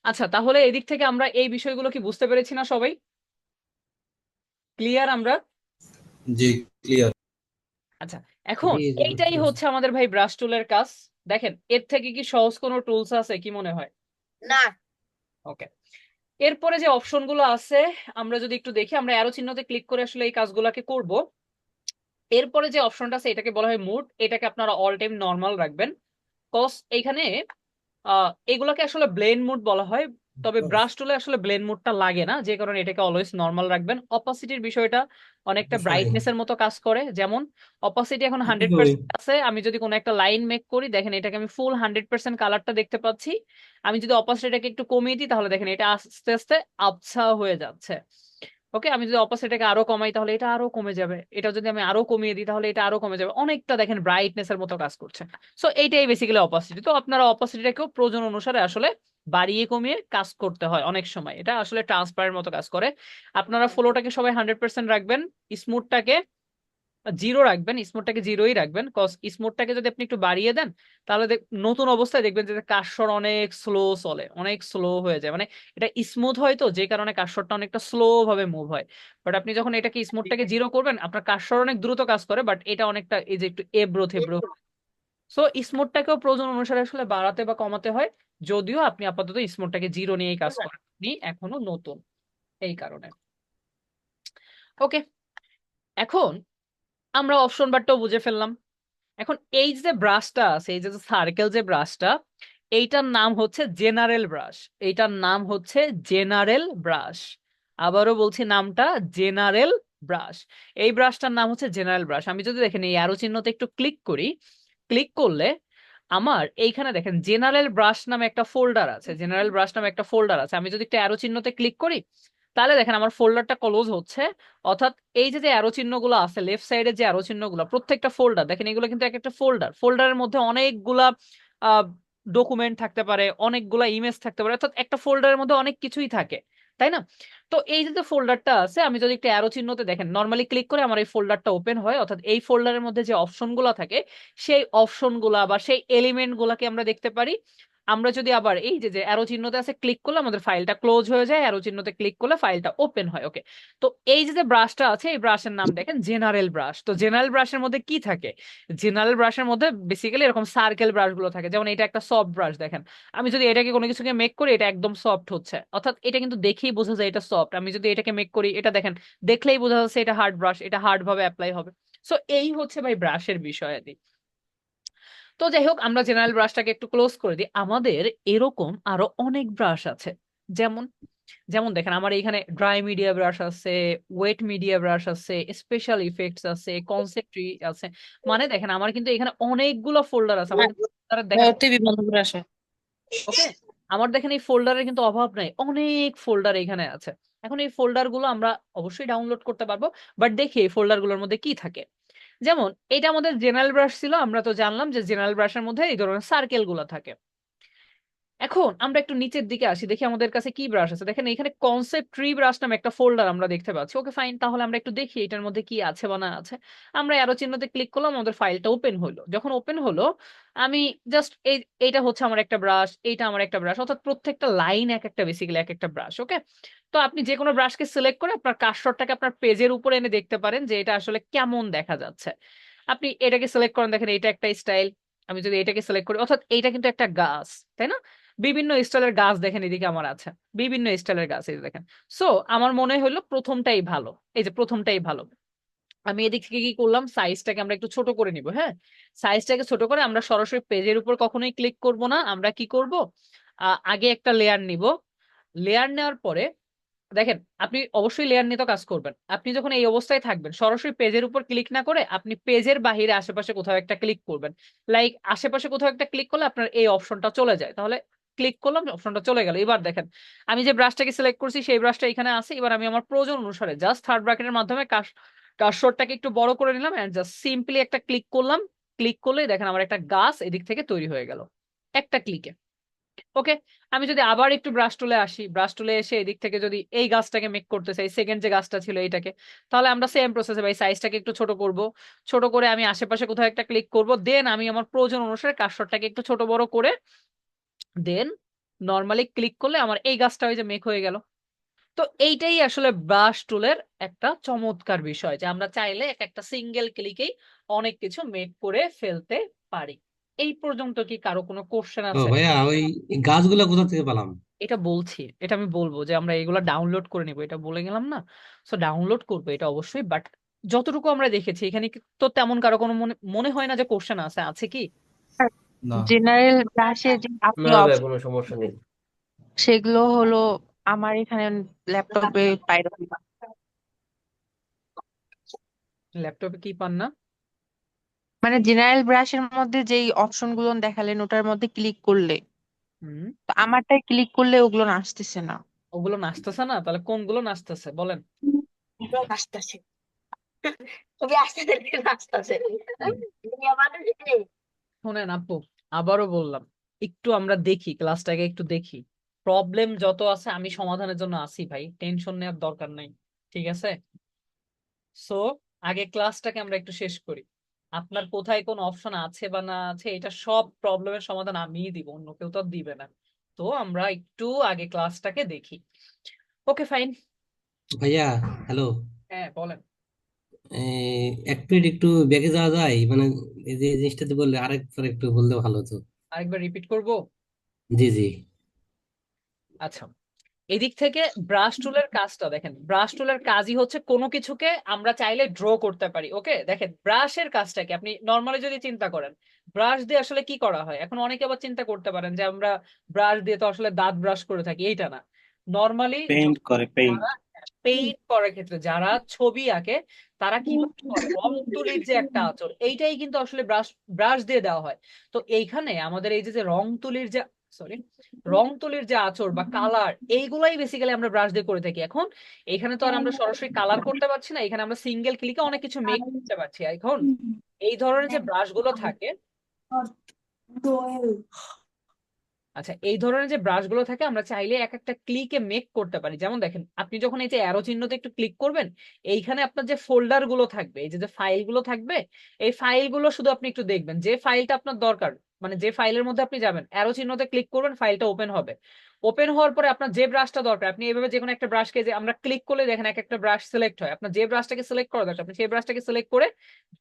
আচ্ছা তাহলে এদিক থেকে আমরা এই বিষয়গুলো কি বুঝতে পেরেছি না সবাই? ক্লিয়ার আমরা? জি ক্লিয়ার। আচ্ছা, এখন এইটাই হচ্ছে আমাদের ভাই ব্রাশ টুলের কাজ। দেখেন এর থেকে কি সহজ কোনো টুলস আছে কি মনে হয়? না। ওকে, এরপরে যে অপশনগুলো আছে আমরা যদি একটু দেখি, আমরা অ্যারো চিহ্নতে ক্লিক করে আসলে এই কাজগুলোকে করব। এরপরে যে অপশনটা আছে এটাকে বলা হয় মুড, এটাকে আপনারা অল টাইম নর্মাল রাখবেন, কজ এইখানে এগুলোকে আসলে ব্লেন্ড মুড বলা হয়, তবে ব্রাশ টুলে আসলে ব্লেন্ড মুডটা লাগে না, যে কারণে এটাকে অলওয়েজ নর্মাল রাখবেন। অপাসিটির বিষয়টা অনেকটা ব্রাইটনেসের মতো কাজ করে, যেমন অপাসিটি এখন 100% আছে, আমি যদি কোনো একটা লাইন মেক করি দেখেন এটাকে আমি ফুল 100% কালারটা দেখতে পাচ্ছি। আমি যদি অপাসিটিটাকে একটু কমিয়ে দিই তাহলে দেখেন এটা আস্তে আস্তে আবছা হয়ে যাচ্ছে। ওকে, আমি যদি অপাসিটিটাকে আরো কমাই তাহলে এটা আরো কমে যাবে, এটা যদি আমি আরো কমিয়ে দিই তাহলে এটা আরো কমে যাবে, অনেকটা দেখেন ব্রাইটনেস এর মতো কাজ করছে। সো এইটাই বেসিক্যালি অপাসিটি। তো আপনারা অপাসিটিটাকেও প্রয়োজন অনুসারে আসলে বাড়িয়ে কমিয়ে কাজ করতে হয়, অনেক সময় এটা আসলে ট্রান্সপারেন্ট মতো কাজ করে। আপনারা ফ্লোটাকে সবাই 100% রাখবেন, স্মুথটাকে জিরো রাখবেন, স্মুথটাকে জিরোই রাখবেন, কজ স্মুথটাকে যদি আপনি একটু বাড়িয়ে দেন তাহলে নতুন অবস্থায় দেখবেন যে কার্সর অনেক স্লো চলে, অনেক স্লো হয়ে যায়, মানে এটা স্মুথ হয় তো যে কারণে কার্সরটা অনেকটা স্লো ভাবে মুভ হয়। বাট আপনি যখন এটাকে স্মুথটাকে জিরো করবেন আপনার কার্সর অনেক দ্রুত কাজ করে, বাট এটা অনেকটা এই যে একটু এবড়ো থেবড়ো। সো স্মুথটাকেও প্রয়োজন অনুসারে আসলে বাড়াতে বা কমাতে হয়, যদিও আপনি আপাতত স্মুথটাকে জিরো নিয়েই কাজ করেন, আপনি এখনো নতুন এই কারণে। ওকে, এখন আমরা অপশন বারটাও বুঝে ফেললাম। এখন এই যে ব্রাশটা আছে, এই যে সার্কেল যে ব্রাশটা, এইটার নাম হচ্ছে জেনারেল ব্রাশ, এইটার নাম হচ্ছে জেনারেল ব্রাশ। আবারও বলছি নামটা জেনারেল ব্রাশ। এই ব্রাশটার নাম হচ্ছে জেনারেল ব্রাশ। আমি যদি দেখেন এই অ্যারো চিহ্নতে একটু ক্লিক করি, ক্লিক করলে আমার এইখানে দেখেন জেনারেল ব্রাশ নামে একটা ফোল্ডার আছে, জেনারেল ব্রাশ নামে একটা ফোল্ডার আছে। আমি যদি একটা অ্যারো চিহ্নতে ক্লিক করি তাহলে দেখেন আমার ফোল্ডারটা ক্লোজ হচ্ছে, অর্থাৎ এই যে অ্যারো চিহ্নগুলো আছে লেফট সাইডে যে অ্যারো চিহ্নগুলো প্রত্যেকটা ফোল্ডার দেখেন, এগুলো কিন্তু এক একটা ফোল্ডার, ফোল্ডারের মধ্যে অনেকগুলা ডকুমেন্ট থাকতে পারে, অনেকগুলা ইমেজ থাকতে পারে, অর্থাৎ একটা ফোল্ডারের মধ্যে অনেক কিছুই থাকে, তাই না? তো এই যে ফোল্ডারটা আছে আমি যদি একটা অ্যারো চিহ্নতে দেখেন নর্মালি ক্লিক করে আমার এই ফোল্ডারটা ওপেন হয়, অর্থাৎ এই ফোল্ডারের মধ্যে যে অপশনগুলো থাকে সেই অপশনগুলা বা সেই এলিমেন্ট গুলাকে আমরা দেখতে পারি। আমরা যদি আবার এই যে অ্যারো চিহ্নতে আছে ক্লিক করলে আমাদের ফাইলটা ক্লোজ হয়ে যায়, অ্যারো চিহ্নতে ক্লিক করলে ফাইলটা ওপেন হয়। ওকে, তো এই যে ব্রাশটা আছে এই ব্রাশের নাম দেখেন জেনারেল ব্রাশ। তো জেনারেল ব্রাশের মধ্যে কি থাকে? জেনারেল ব্রাশের মধ্যে বেসিক্যালি এরকম সার্কেল ব্রাশ গুলো থাকে, যেমন এটা একটা সফট ব্রাশ দেখেন, আমি যদি এটাকে কোনো কিছুকে মেক করি এটা একদম সফট হচ্ছে, অর্থাৎ এটা কিন্তু দেখেই বোঝা যায় এটা সফট। আমি যদি এটাকে মেক করি এটা দেখেন দেখলেই বোঝা যাচ্ছে এটা হার্ড ব্রাশ, এটা হার্ড ভাবে অ্যাপ্লাই হবে। সো এই হচ্ছে ভাই ব্রাশের বিষয়। তো যাই হোক, আমরা জেনারেল ব্রাশটাকে একটু ক্লোজ করে দিই। আমাদের এরকম আরো অনেক ব্রাশ আছে, যেমন যেমন দেখেন আমার এখানে ড্রাই মিডিয়া ব্রাশ আছে, ওয়েট মিডিয়া ব্রাশ আছে, স্পেশাল ইফেক্টস আছে, কনসেপ্ট আছে, মানে দেখেন আমার কিন্তু এখানে অনেকগুলো ফোল্ডার আছে। আমার কিন্তু দেখেন টিভি বন্ধ করে আসো। ওকে, আমার দেখেন এই ফোল্ডারের কিন্তু অভাব নাই, অনেক ফোল্ডার এখানে আছে। এখন এই ফোল্ডার গুলো আমরা অবশ্যই ডাউনলোড করতে পারবো, বাট দেখি এই ফোল্ডার গুলোর মধ্যে কি থাকে। যেমন এটা আমাদের জেনারেল ব্রাশ ছিল, আমরা তো জানলাম যে জেনারেল ব্রাশের মধ্যে এই ধরনের সার্কেল গুলো থাকে। এখন আমরা একটু নিচের দিকে আসি, দেখি আমাদের কাছে কি ব্রাশ আছে। দেখেন এখানে কনসেপ্ট ট্রি ব্রাশ নামে একটা ফোল্ডার আমরা দেখতে পাচ্ছি। ওকে ফাইন, তাহলে আমরা একটু দেখি এটার মধ্যে কি আছে বা না আছে। আমরা অ্যারো চিহ্নতে ক্লিক করলাম, আমাদের ফাইলটা ওপেন হলো। যখন ওপেন হলো আমি জাস্ট এইটা হচ্ছে আমার একটা ব্রাশ, এইটা আমার একটা ব্রাশ, অর্থাৎ প্রত্যেকটা লাইন এক একটা বেসিক্যালি এক একটা ব্রাশ। ওকে, তো আপনি যে কোনো ব্রাশকে সিলেক্ট করে আপনার কার্সরটাকে আপনার পেজের উপরে এনে দেখতে পারেন যে এটা আসলে কেমন দেখা যাচ্ছে। আপনি এটাকে সিলেক্ট করেন, দেখেন এটা একটা স্টাইল। আমি যদি এটাকে সিলেক্ট করি, অর্থাৎ এইটা কিন্তু একটা গাছ, তাই না? বিভিন্ন স্টাইলের গাছ দেখেন এদিকে আমার আছে, বিভিন্ন স্টাইলের গাছ এই যে দেখেন। সো আমার মনে হলো প্রথমটাই ভালো, এই যে প্রথমটাই ভালো। আমি এদিক থেকে কি করলাম, সাইজটাকে আমরা একটু ছোট করে নিব। হ্যাঁ, সাইজটাকে ছোট করে আমরা সরাসরি পেজের উপর কখনোই ক্লিক করব না। আমরা কি করব, আগে একটা লেয়ার নিব। লেয়ার নেওয়ার পরে দেখেন আপনি অবশ্যই লেয়ার নিয়ে তো কাজ করবেন। আপনি যখন এই অবস্থায় থাকবেন, সরাসরি পেজের উপর ক্লিক না করে আপনি পেজের বাহিরে আশেপাশে কোথাও একটা ক্লিক করবেন। লাইক আশেপাশে কোথাও একটা ক্লিক করলে আপনার এই অপশনটা চলে যায়, তাহলে ক্লিক করলাম, অপশনটা চলে গেল। এবার দেখেন আমি যে ব্রাশটাকে সিলেক্ট করছি সেই ব্রাশটা এখানে আছে। এবার আমি আমার প্রয়োজন অনুসারে জাস্ট থার্ড ব্র্যাকেটের মাধ্যমে কার্সরটাকে একটু বড় করে নিলাম এন্ড জাস্ট সিম্পলি একটা ক্লিক করলাম। ক্লিক করলে দেখেন আমার একটা গাছ এদিক থেকে তৈরি হয়ে গেল একটা ক্লিকে। ওকে, আমি যদি আবার একটু ব্রাশ টুলে আসি, ব্রাশ টুলে এসে এদিক থেকে যদি এই গাছটাকে মেক করতে চাই, সেকেন্ড যে গাছটা ছিল এইটাকে, তাহলে আমরা সেম প্রসেসে ভাই সাইজটাকে একটু ছোট করব। ছোট করে আমি আশেপাশে কোথাও একটা ক্লিক করব, দেন আমি আমার প্রয়োজন অনুসারে কার্সরটাকে একটু ছোট বড় করে দেন নর্মালি ক্লিক করলে আমার এই গাছটা ওই যে মেক হয়ে গেল। তো এইটাই আসলে ব্রাশ টুলের একটা চমৎকার বিষয়, যে আমরা চাইলে একটা সিঙ্গেল ক্লিকেই অনেক কিছু মেক করে ফেলতে পারি। এই পর্যন্ত কি কারো কোনো কোশ্চেন ও আছে? ভাইয়া, ওই গাছগুলা কোথা থেকে পেলাম? এটা বলছি, এটা আমি বলবো যে আমরা এগুলো ডাউনলোড করে নিব, এটা বলে গেলাম না? সো ডাউনলোড করবো এটা অবশ্যই, বাট যতটুকু আমরা দেখেছি এখানে তো তেমন কারো কোনো মনে মনে হয় না যে কোশ্চেন আছে, আছে কি? না। জেনারেল ব্রাশে যে আপনি না ভাই, অপশন, কোনো সমস্যা নেই। সেগুলো হলো আমার এখানে ল্যাপটপে পাইরো। ল্যাপটপে কি পান না? মানে জেনারেল ব্রাশের মধ্যে যেই অপশন গুলো দেখালেন ওটার মধ্যে ক্লিক করলে, হুম, তো আমারটাই ক্লিক করলে ওগুলো আসতেছে না। ওগুলো নাচতেছে না? তাহলে কোনগুলো নাচতেছে বলেন? আসতেছে। শোনেন আপু, আবারও বললাম, একটু আমরা দেখি, ক্লাসটাকে একটু দেখি। প্রবলেম যত আছে আমি সমাধানের জন্য আছি ভাই, টেনশন নেওয়ার দরকার নাই। ঠিক আছে, সো আগে ক্লাসটাকে আমরা একটু শেষ করি। আপনার কোথায় কোন অপশন আছে বা না আছে, এটা সব প্রবলেমের সমাধান আমিই দিব, অন্য কেউ তো আর দিবে না। তো আমরা একটু আগে ক্লাসটাকে দেখি। Okay fine. ভাইয়া, হ্যালো। হ্যাঁ বলেন। এক মিনিট একটু ব্যাগে যাওয়া যায়, মানে এই যে জিনিসটাতে বললে আরেকবার একটু বললে ভালো হতো। আরেকবার রিপিট করব? জি জি। আচ্ছা, এদিক থেকে ব্রাশ টুলের কাজটা দেখেন। ব্রাশ টুলের কাজই হচ্ছে কোনো কিছুকে আমরা চাইলে ড্র করতে পারি। ওকে, দেখেন ব্রাশের কাজটাকে আপনি নর্মালি যদি চিন্তা করেন, ব্রাশ দিয়ে আসলে কি করা হয়। এখন অনেকে আবার চিন্তা করতে পারেন যে আমরা ব্রাশ দিয়ে তো আসলে দাঁত ব্রাশ করে থাকি, এইটা না। নর্মালি পেইন্ট করে, পেইন্ট। যারা পেইন্ট করার ক্ষেত্রে যারা ছবি আঁকে তারা কিভাবে করে, রং তুলির যে একটা আঁচড়, এইটাই কিন্তু আসলে ব্রাশ ব্রাশ দিয়ে দেওয়া হয়। তো এইখানে আমাদের এই যে যে রং তুলির যে সরি রং তুলির যে আঁচড় বা কালার, এইগুলাই বেসিক্যালি আমরা ব্রাশ দিয়ে করে থাকি। এখন এখানে তো আর আমরা সরাসরি কালার করতে পারছি না, এখানে আমরা সিঙ্গেল ক্লিকে অনেক কিছু মেক করতে পারছি। এখন এই ধরনের যে ব্রাশ গুলো থাকে, আচ্ছা এই ধরনের যে ব্রাশ গুলো থাকে আমরা চাইলে এক একটা ক্লিকে মেক করতে পারি। যেমন দেখেন আপনি যখন এই যে অ্যারো চিহ্নতে একটু ক্লিক করবেন, এইখানে আপনার যে ফোল্ডার গুলো থাকবে, এই যে যে ফাইল গুলো থাকবে, এই ফাইল গুলো শুধু আপনি একটু দেখবেন, যে ফাইলটা আপনার দরকার, মানে যে ফাইলের মধ্যে আপনি যাবেন অ্যারো চিহ্নতে ক্লিক করবেন, ফাইলটা ওপেন হবে। ওপেন হওয়ার পরে আপনার যে ব্রাশটা দরকার, আপনি এইভাবে যে কোনো একটা ব্রাশকে, যে আমরা ক্লিক করলে দেখেন এক একটা ব্রাশ সিলেক্ট হয়, আপনার যে ব্রাশটাকে সিলেক্ট করা দরকার আপনি সেই ব্রাশটাকে সিলেক্ট করে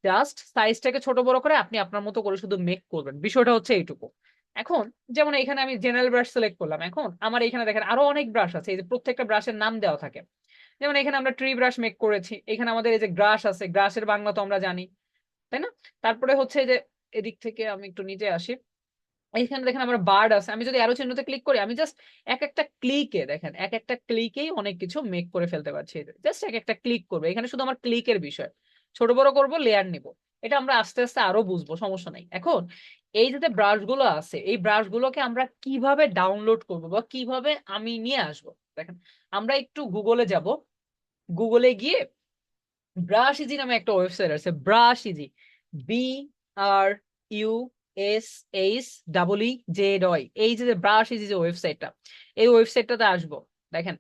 জাস্ট সাইজটাকে ছোট বড় করে আপনি আপনার মতো করে শুধু মেক করবেন। বিষয়টা হচ্ছে এইটুকু। এখন যেমন এখানে আমি জেনারেল ব্রাশ সিলেক্ট করলাম, এখন আমার এখানে দেখেন আরো অনেক ব্রাশ আছে, এই যে প্রত্যেকটা ব্রাশের নাম দেওয়া থাকে। যেমন এখানে আমরা ট্রি ব্রাশ মেক করেছি, এখানে আমাদের এই যে গ্রাস আছে, গ্রাসের বাংলা তো আমরা জানি, তাই না? তারপরে হচ্ছে এই যে এদিক থেকে আমি একটু নিচে আসি, এখানে দেখেন আমার বার্ড আছে। আমি যদি অ্যারো চিহ্নতে ক্লিক করি, আমি জাস্ট এক একটা ক্লিকে দেখেন এক একটা ক্লিকেই অনেক কিছু মেক করে ফেলতে পারছি। জাস্ট এক একটা ক্লিক করবো, এখানে শুধু আমার ক্লিকের বিষয়। ছোট বড় করব, লেয়ার নিব, এটা আমরা আস্তে আস্তে আরো বুঝবো, সমস্যা নাই। এখন এই যে ব্রাশ গুলো আছে, এই ব্রাশ গুলোকে আমরা কিভাবে ডাউনলোড করব বা কিভাবে আমি নিয়ে আসবো, দেখেন আমরা একটু গুগলে যাব। গুগলে গিয়ে ব্রাশ ইজি নামে একটা ওয়েবসাইট আছে, ব্রাশ ইজি, BRUSHEIJ, এই যে ব্রাশ ইজি যে ওয়েবসাইটটা, এই ওয়েবসাইটটাতে আসবো। দেখেন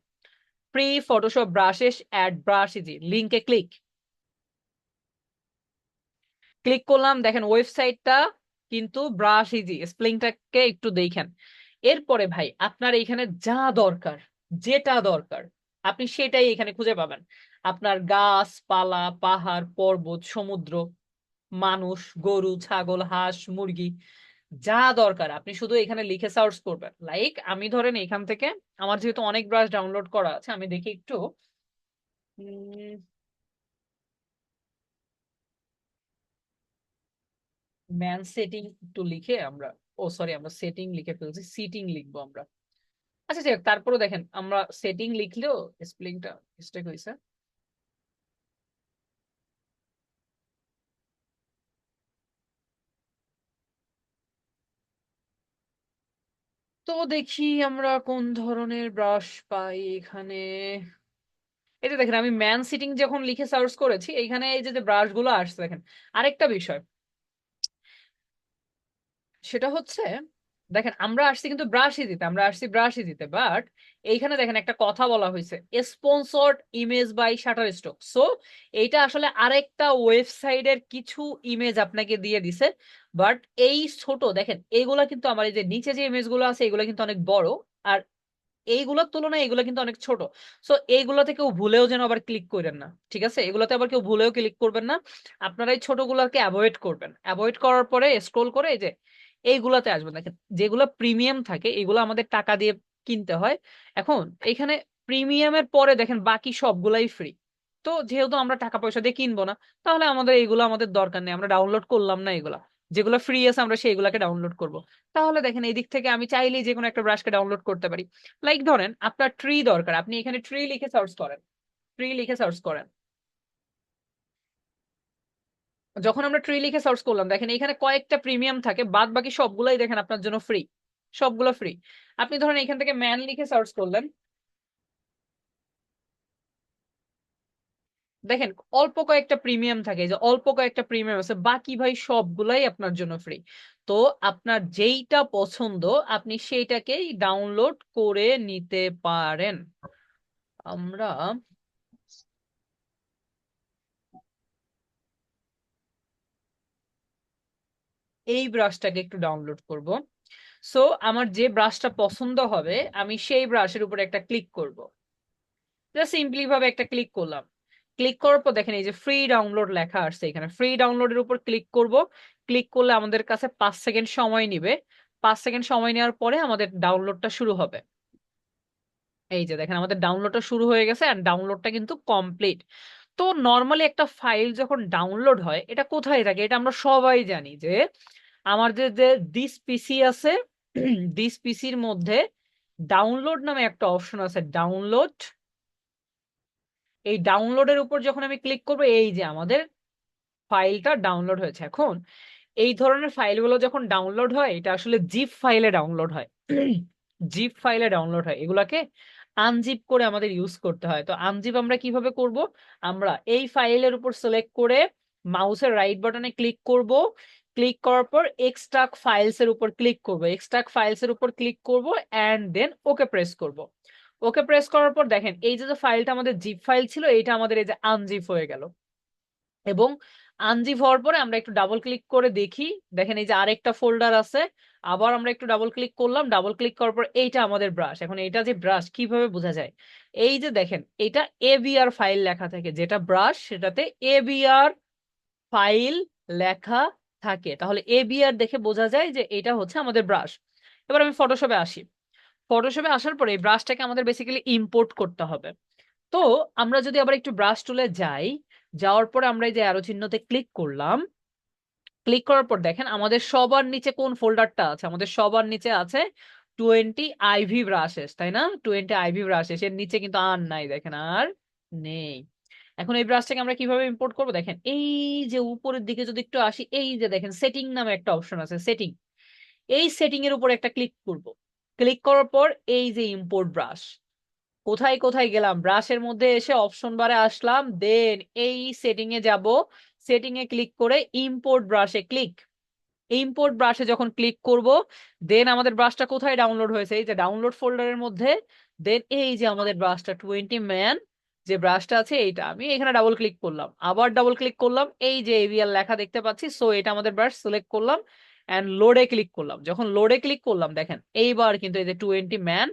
free Photoshop brushes at brush easy, লিঙ্কে ক্লিক করলাম। দেখেন ওয়েবসাইটটা কিন্তু ব্রাশ ইজি, স্পেলিংটাকে একটু দেখেন। এরপরে ভাই আপনার এখানে যা দরকার, যেটা দরকার আপনি সেটাই এখানে খুঁজে পাবেন। আপনার গাছপালা, পাহাড়, পর্বত, সমুদ্র, মানুষ, গরু, ছাগল, হাঁস, মুরগি, যা দরকার আপনি শুধু এখানে লিখে সার্চ করবেন। লাইক আমি ধরেন এখান থেকে, আমার যেহেতু অনেক ব্রাশ ডাউনলোড করা আছে, আমি দেখি একটু ম্যান সেটিং একটু লিখে আমরা, ও সরি আমরা সেটিং লিখে ফেলছি, সিটিং লিখবো আমরা। আচ্ছা ঠিক আছে, তারপরে দেখেন আমরা সেটিং লিখলেও স্পেলিংটা মিস্টেক হয়েছে। তো দেখি আমরা কোন ধরনের ব্রাশ পাই এখানে। এই যে দেখেন আমি ম্যান সিটিং যখন লিখে সার্চ করেছি, এইখানে এই যে ব্রাশ গুলো আসছে দেখেন। আরেকটা বিষয় সেটা হচ্ছে, দেখেন আমরা আসছি কিন্তু ব্রাশই দিতে, আমরা আসছি ব্রাশই দিতে, বাট এইখানে দেখেন একটা কথা বলা হয়েছে, sponsored image by Shutterstock. So এইটা আসলে আরেকটা ওয়েবসাইটের কিছু ইমেজ আপনাকে দিয়ে দিছে। বাট এই ছোট দেখেন এইগুলা কিন্তু আমার এই যে নিচে যে ইমেজ গুলো আছে এগুলো কিন্তু অনেক বড়, আর এইগুলোর তুলনায় এগুলো কিন্তু অনেক ছোট। সো এইগুলোতে কেউ ভুলেও যেন আবার ক্লিক করেন না, ঠিক আছে? এগুলোতে আবার কেউ ভুলেও ক্লিক করবেন না। আপনারা এই ছোটগুলোকে অ্যাভয়েড করবেন। অ্যাভয়েড করার পরে স্ক্রোল করে এই যে এইগুলাতে আসবেন। দেখেন যেগুলো প্রিমিয়াম থাকে এগুলো আমাদের টাকা দিয়ে কিনতে হয়। এখন এখানে প্রিমিয়ামের পরে দেখেন বাকি সবগুলাই ফ্রি। তো যেহেতু আমরা টাকা পয়সা দিয়ে কিনবো না, তাহলে আমাদের এইগুলো আমাদের দরকার নেই, আমরা ডাউনলোড করলাম না এগুলা। যেগুলো ফ্রি আছে আমরা সেইগুলাকে ডাউনলোড করব। তাহলে দেখেন এই দিক থেকে আমি চাইলেই যে কোনো একটা ব্রাশকে ডাউনলোড করতে পারি। লাইক ধরেন আপনার ট্রি দরকার, আপনি এখানে ট্রি লিখে সার্চ করেন, ট্রি লিখে সার্চ করেন। যখন আমরা ট্রি লিখে সার্চ করলাম দেখেন এখানে কয়েকটা প্রিমিয়াম থাকে, বাদ বাকি সবগুলাই দেখেন আপনার জন্য ফ্রি, সবগুলো ফ্রি। আপনি ধরেন এখান থেকে ম্যান লিখে সার্চ করলেন, দেখেন অল্প কয়েকটা প্রিমিয়াম থাকে, এই যে অল্প কয়েকটা প্রিমিয়াম আছে, বাকি ভাই সবগুলাই আপনার জন্য ফ্রি। তো আপনার যেইটা পছন্দ আপনি সেইটাকেই ডাউনলোড করে নিতে পারেন। আমরা এই ব্রাশটাকে একটু ডাউনলোড করব। সো আমার যে ব্রাশটা পছন্দ হবে আমি সেই ব্রাশের উপর একটা ক্লিক করব। জাস্ট সিম্পলি ভাবে একটা ক্লিক করলাম। ক্লিক করার পর দেখেন এই যে ফ্রি ডাউনলোড লেখা আসছে, এখানে ফ্রি ডাউনলোডের উপর ক্লিক করব। ক্লিক করলে আমাদের কাছে 5 সেকেন্ড সময় নিবে। 5 সেকেন্ড সময় নেওয়ার পরে আমাদের ডাউনলোডটা শুরু হবে। এই যে দেখেন আমাদের ডাউনলোডটা শুরু হয়ে গেছে, আর ডাউনলোডটা কিন্তু কমপ্লিট। তো নর্মালি একটা ফাইল যখন ডাউনলোড হয় এটা কোথায় থাকে, এটা আমরা সবাই জানি যে আমাদের যে দিস পিসি আছে, দিস পিসির মধ্যে ডাউনলোড নামে একটা অপশন আছে, ডাউনলোড। এই ডাউনলোডের উপর যখন আমি ক্লিক করবো এই যে আমাদের ফাইলটা ডাউনলোড হয়েছে। এখন এই ধরনের ফাইলগুলো যখন ডাউনলোড হয় এটা আসলে জিপ ফাইলে ডাউনলোড হয়, জিপ ফাইলে ডাউনলোড হয়। এগুলাকে আনজিপ করে আমাদের ইউজ করতে হয়। তো আনজিপ আমরা কিভাবে করব, আমরা এই ফাইলের উপর সিলেক্ট করে মাউসের রাইট বাটনে ক্লিক করব। ক্লিক করার পর এক্সট্রাক্ট ফাইলস এর উপর ক্লিক করব, এক্সট্রাক্ট ফাইলস এর উপর ক্লিক করব এন্ড দেন ওকে প্রেস করব। ওকে প্রেস করার পর দেখেন এই যে ফাইলটা আমাদের জিপ ফাইল ছিল এটা আমাদের এই যে আনজিপ হয়ে গেল। এবং আনজিপ হওয়ার পরে আমরা একটু ডাবল ক্লিক করে দেখি, দেখেন এই যে আরেকটা ফোল্ডার আছে। আবার আমরা একটু ডাবল ক্লিক করলাম, ডাবল ক্লিক করার পর এইটা আমাদের ব্রাশ। এখন এইটা যে ব্রাশ কিভাবে বোঝা যায়, এই যে দেখেন এটা এবিআর ফাইল লেখা থাকে, যেটা ব্রাশ সেটাতে এবিআর ফাইল লেখা থাকে। তাহলে এবিআর দেখে বোঝা যায় যে এটা হচ্ছে আমাদের ব্রাশ। এবার আমি ফটোশপে আসি। ফটোশপে আসার পরে এই ব্রাশটাকে আমাদের বেসিক্যালি ইম্পোর্ট করতে হবে। তো আমরা যদি আবার একটু ব্রাশ টুলে যাই, যাওয়ার পরে আমরা এই যে অ্যারো চিহ্নতে ক্লিক করলাম। ক্লিক করার পর দেখেন আমাদের সবার নিচে কোন ফোল্ডারটা আছে, আমাদের সবার নিচে আছে 20 আইভি ব্রাশেস, তাই না? 20 আইভি ব্রাশেস, এর নিচে কিন্তু আর নাই, দেখেন আর নেই। এখন এই ব্রাশটাকে আমরা কিভাবে ইম্পোর্ট করবো, দেখেন এই যে উপরের দিকে যদি একটু আসি, এই যে দেখেন সেটিং নামে একটা অপশন আছে, সেটিং। এই সেটিং এর উপর একটা ক্লিক করব। ক্লিক করার পর এই যে ইম্পোর্ট ব্রাশ, কোথায় কোথায় গেলাম, ব্রাশের মধ্যে এসে অপশন বারে আসলাম, দেন এই সেটিং এ যাব, সেটিং এ ক্লিক করে ইম্পোর্ট ব্রাশে ক্লিক। ইম্পোর্ট ব্রাশে যখন ক্লিক করব, দেন আমাদের ব্রাশটা কোথায় ডাউনলোড হয়েছে, এই যে ডাউনলোড ফোল্ডারের মধ্যে, দেন এই যে আমাদের ব্রাশটা 20 ম্যান যে ব্রাশটা আছে এইটা, আমি এখানে ডাবল ক্লিক করলাম, আবার ডাবল ক্লিক করলাম, এই যে এভিএল লেখা দেখতে পাচ্ছি, সো এটা আমাদের ব্রাশ সিলেক্ট করলাম এন্ড লোডে ক্লিক করলাম। যখন লোডে ক্লিক করলাম দেখেন এইবার কিন্তু এই যে 20 ম্যান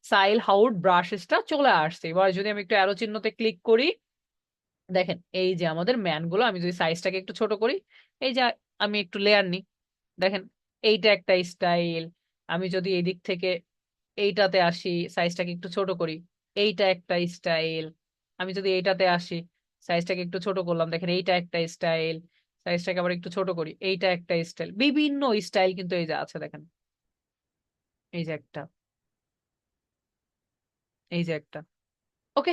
সাইল হাউড ব্রাশেসটা চলে আসছে। এবার যদি আমি একটু অ্যারো চিহ্নতে ক্লিক করি, দেখেন এই যে আমাদের ম্যান গুলো, আমি যদি সাইজটাকে একটু ছোট করি, এই যে আমি একটু লেয়ার নিই, দেখেন এইটা একটা স্টাইল। আমি যদি এই দিক থেকে এইটাতে আসি, সাইজটাকে একটু ছোট করি, এইটা একটা স্টাইল। আমি যদি এইটাতে আসি, সাইজটাকে একটু ছোট করলাম, দেখেন এইটা একটা স্টাইল। সাইজটাকে আবার একটু ছোট করি, এইটা একটা স্টাইল। বিভিন্ন স্টাইল কিন্তু এই যে আছে, দেখেন এই যে একটা, এই যে একটা। ওকে,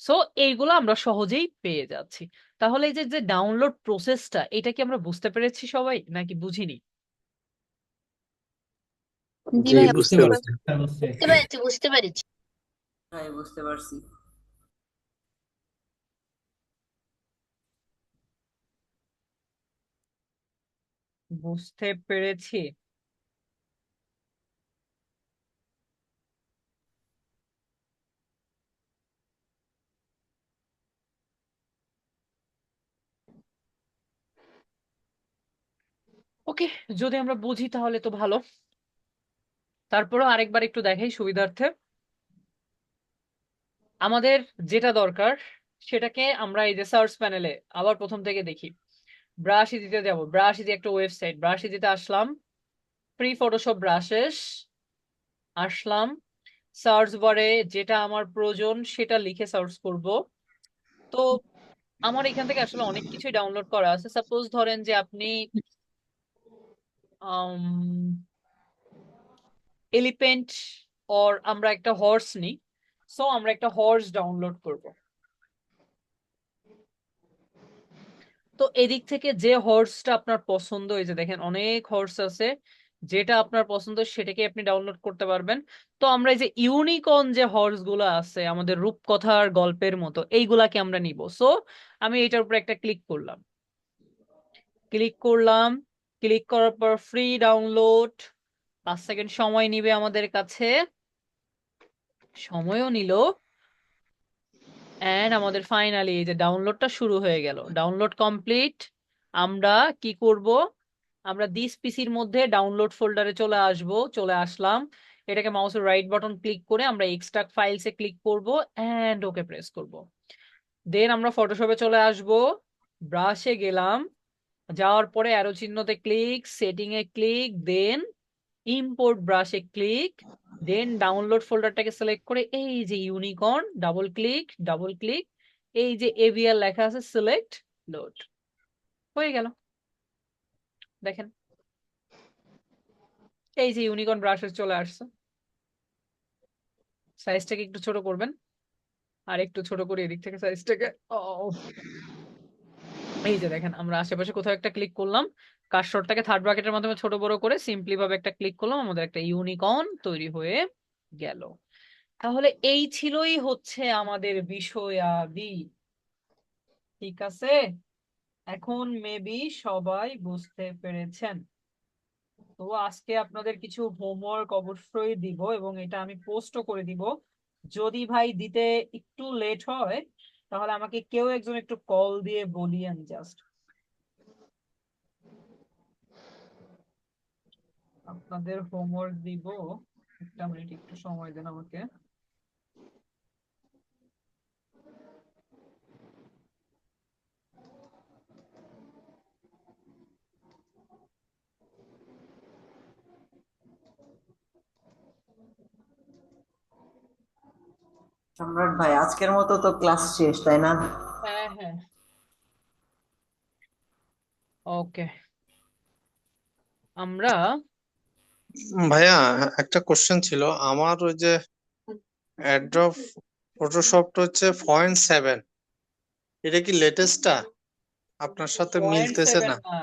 সো এইগুলো আমরা সহজেই পেয়ে যাচ্ছি। তাহলে এই যে যে ডাউনলোড প্রসেসটা, এটা কি আমরা বুঝতে পেরেছি সবাই নাকি বুঝিনি? জি জি, ভাইয়া বুঝতে বুঝতে বুঝতে পারছি। পারছি। বুঝতে পেরেছি। ভাই বুঝতে পারছি। বুঝতে পেরেছি। ওকে, যদি আমরা বুঝি তাহলে তো ভালো। তারপরও আরেকবার একটু দেখাই সুবিধার্থে। আমাদের যেটা দরকার সেটাকে আমরা এই যে সার্চ প্যানেলে আবার প্রথম থেকে দেখি। ব্রাশ ইজিতে যাব, ব্রাশ ইজি একটা ওয়েবসাইট, ব্রাশ ইজিতে আসলাম, ফ্রি ফটোশপ ব্রাশেস আসলাম, সার্চ বারে যেটা আমার প্রয়োজন সেটা লিখে সার্চ করব। তো আমার এখান থেকে আসলে অনেক কিছুই ডাউনলোড করা আছে। সাপোজ ধরেন যে আপনি এলিফেন্ট অর আমরা একটা হর্স নিই, সো আমরা একটা হর্স ডাউনলোড করব। তো এদিক থেকে যে হর্সটা আপনার পছন্দ, এই যে দেখেন অনেক হর্স আছে, যেটা আপনার পছন্দ সেটাকে আপনি ডাউনলোড করতে পারবেন। তো আমরা এই যে ইউনিকর্ন যে হর্স গুলো আছে আমাদের রূপকথার গল্পের মতো, এইগুলাকে আমরা নিব। সো আমি এটার উপর একটা ক্লিক করলাম, ক্লিক করলাম, ক্লিক করার পর ফ্রি ডাউনলোড, 5 সেকেন্ড সময় নিবে আমাদের কাছে, সময়ও নিল, এন্ড আমাদের ফাইনালি এই যে ডাউনলোডটা শুরু হয়ে গেল। Download complete. আমরা কি করব, আমরা দিস পিসির মধ্যে ডাউনলোড ফোল্ডারে চলে আসব, চলে আসলাম, এটাকে মাউসের রাইট বাটন ক্লিক করে আমরা এক্সট্রাক্ট ফাইলসে ক্লিক করব এন্ড ওকে প্রেস করব। দেন আমরা ফটোশপে চলে আসব, ব্রাশে গেলাম, যাওয়ার পরে অ্যারো চিহ্নতে ক্লিক, সেটিং এ ক্লিক, দেন ইম্পোর্ট ব্রাশে ক্লিক, দেন ডাউনলোড ফোল্ডারটাকে সিলেক্ট করে এই যে unicorn double click, double click, এই যে এভিএল লেখা আছে সিলেক্ট লোড, হয়ে গেল। দেখেন এই যে ইউনিকর্ন ব্রাশেস চলে আসছে। সাইজটাকে একটু ছোট করবেন, আর একটু ছোট করে এদিক থেকে সাইজটাকে, এই যে দেখেন আমরা আশেপাশে কোথাও একটা ক্লিক করলাম, কার্সরটাকে থার্ড ব্র্যাকেটের মাধ্যমে ছোট বড় করে সিম্পলি ভাবে একটা ক্লিক করলাম, আমাদের একটা ইউনিকর্ন তৈরি হয়ে গেল। তাহলে এই ছিলই হচ্ছে আমাদের বিষয়াদি। ঠিক আছে, এখন মেবি সবাই বুঝতে পেরেছেন। তো আজকে আপনাদের কিছু হোমওয়ার্ক অবশ্যই দিব এবং এটা আমি পোস্টও করে দিব। যদি ভাই দিতে একটু লেট হয় তাহলে আমাকে কেউ একজন একটু কল দিয়ে বলিয়েন জাস্ট। আপনাদের হোমওয়ার্ক দিব, একটা মিনিট একটু সময় দেন আমাকে। সম্রাট ভাই আজকের মতো তো ক্লাস শেষ, তাই না? হ্যাঁ হ্যাঁ, ওকে। আমরা ভাইয়া, একটা কোশ্চেন ছিল আমার। ওই যে অ্যাড্রব ফটোশপটা হচ্ছে 0.7, এটা কি লেটেস্টটা? আপনার সাথে মিলতেছে 0.7 না। না,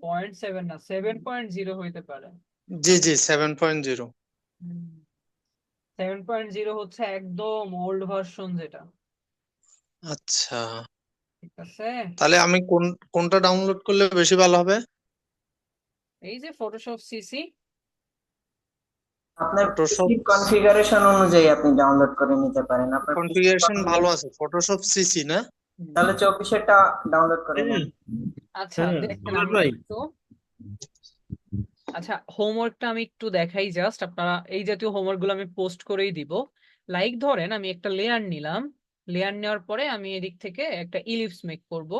0.7 না, 7.0 হইতে পারে। জি জি, 7.0। হুম, 7.0 হচ্ছে একদম ওল্ড ভার্সন যেটা, আচ্ছা, ঠিক আছে? তাহলে আমি কোনটা ডাউনলোড করলে বেশি ভালো হবে? এই যে ফটোশপ সিসি। আপনার ফটোশপ পিসির কনফিগারেশন অনুযায়ী আপনি ডাউনলোড করে নিতে পারেন। আপনার পিসির কনফিগারেশন ভালো আছে, ফটোশপ সিসি না? তাহলে 24-এরটা ডাউনলোড করে নেন। আচ্ছা দেখেন আমি একটু, আচ্ছা হোমওয়ার্কটা আমি একটু দেখাই জাস্ট, আপনারা এই জাতীয় হোমওয়ার্ক গুলো আমি পোস্ট করেই দিব। লাইক ধরেন আমি একটা লেয়ার নিলাম, লেয়ার নেওয়ার পরে আমি এদিক থেকে একটা ইলিপস মেক করব।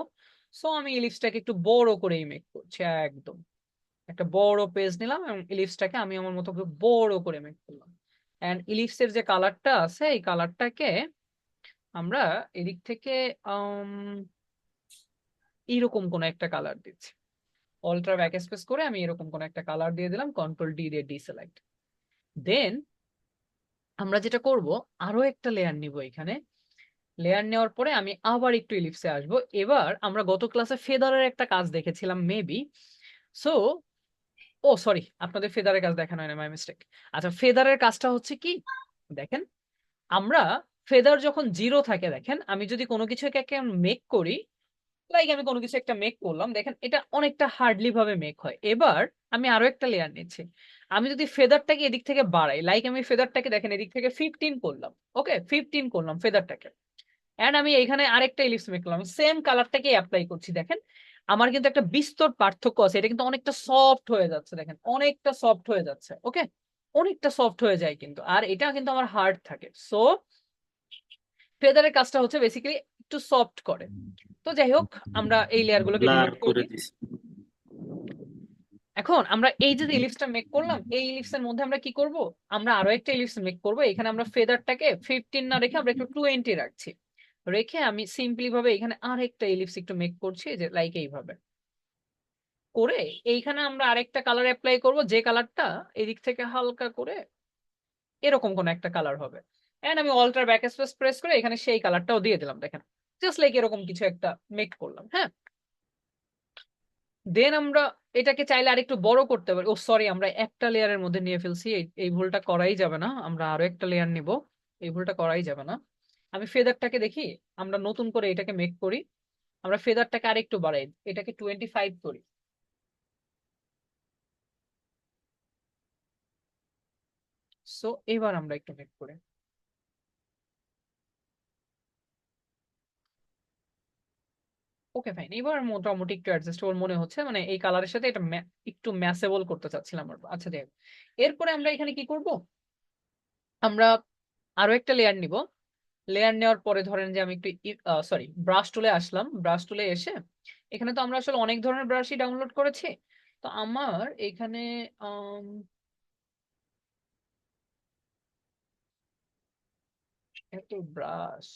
সো আমি ইলিপসটাকে একটু বড় করেই মেক করছি, একদম একটা বড় পেজ নিলাম এবং ইলিপসটাকে আমি আমার মতো করে বড় করে মেক করলাম। এন্ড ইলিপসের যে কালারটা আছে এই কালারটাকে আমরা এদিক থেকে এইরকম কোন একটা কালার দিচ্ছি। অল্ট্রা ব্যাক স্পেস করে আমি এরকম কোন একটা কালার দিয়ে দিলাম, কন্ট্রোল ডি দিয়ে ডিসেলেক্ট। দেন আমরা যেটা করব, আরো একটা লেয়ার নিব এখানে। লেয়ার নেওয়ার পরে আমি আবার একটু ইলিপসে আসব। এবার আমরা গত ক্লাসে ফেদারের একটা কাজ দেখেছিলাম মেবি। সো ও সরি, আপনাদের ফেদারের কাজ দেখানো হয় না, মাই মিস্টেক। আচ্ছা ফেদারের কাজটা হচ্ছে কি, দেখেন আমরা ফেদার যখন জিরো থাকে, দেখেন আমি যদি কোনো কিছু একে মেক করি, লাইক আমি কোনো কিছু একটা মেক করলাম, দেখেন এটা অনেকটা হার্ডলি ভাবে মেক হয়। এবার আমি আরো একটা লেয়ার নিচ্ছি, আমি যদি ফেদারটাকে এদিক থেকে বাড়াই, লাইক আমি ফেদারটাকে দেখেন এদিক থেকে 15 করলাম, ওকে 15 করলাম ফেদারটাকে। এন্ড আমি এখানে আরেকটা ইলিপস মেক করলাম, সেম কালারটাকে অ্যাপ্লাই করছি, দেখেন আমার কিন্তু একটা বিস্তর পার্থক্য আছে, এটা কিন্তু অনেকটা সফট হয়ে যাচ্ছে, দেখেন অনেকটা সফট হয়ে যাচ্ছে, ওকে অনেকটা সফট হয়ে যায় কিন্তু, আর এটা কিন্তু আমার হার্ড থাকে। সো ফেদারের কাজটা হচ্ছে বেসিক্যালি একটু সফট করে। তো যাই হোক, আমরা এই লেয়ার গুলোকে ব্লার ডিলিট করে করে দিই। দিস। এখন আমরা এই যে ইলিপসটা মেক করলাম, এই ইলিপসের মধ্যে আমরা কি করব, আমরা আরো একটা ইলিপস মেক করব। এখানে আমরা ফেদারটাকে 15 না রেখে আমরা একটু 20 রাখছি, রেখে আমি সিম্পলি ভাবে এখানে আরেকটা ইলিপস একটু মেক করছি, যে লাইক এইভাবে করে এইখানে আমরা আরেকটা কালার অ্যাপ্লাই করব, যে কালারটা এদিক থেকে হালকা করে এরকম কোন একটা কালার হবে। এন্ড আমি অল্টার ব্যাক স্পেস প্রেস করে এখানে সেই কালারটাও দিয়ে দিলাম, দেখেন জাস্ট লাইক এরকম কিছু একটা মেক করলাম। হ্যাঁ, দেন আমরা এটাকে চাইলে আরেকটু বড় করতে পারি। ও সরি, আমরা একটা লেয়ারের মধ্যে নিয়ে ফেলছি, এই ভুলটা করাই যাবে না, আমরা আরো একটা লেয়ার নিব, এই ভুলটা করাই যাবে না। আমি ফেদারটাকে দেখি, আমরা নতুন করে এটাকে মেক করি, আমরা ফেদারটাকে আরেকটু বাড়াই, এটাকে 25 করি। সো এবার আমরা একটু মেক করি, ওকে ফাইন, এবার মোটামুটি একটু অ্যাডজাস্টেবল মনে হচ্ছে, মানে এই কালারের সাথে এটা একটু ম্যাচেবল করতে চাচ্ছিলাম আর। আচ্ছা দেখ, এরপরে আমরা এখানে কি করব, আমরা আরো একটা লেয়ার নিব। লেয়ার নেওয়ার পরে ধরেন যে আমি একটু সরি ব্রাশ টুলে আসলাম, ব্রাশ টুলে এসে এখানে তো আমরা আসলে অনেক ধরনের ব্রাশই ডাউনলোড করেছি। তো আমার এখানে একটু ব্রাশ,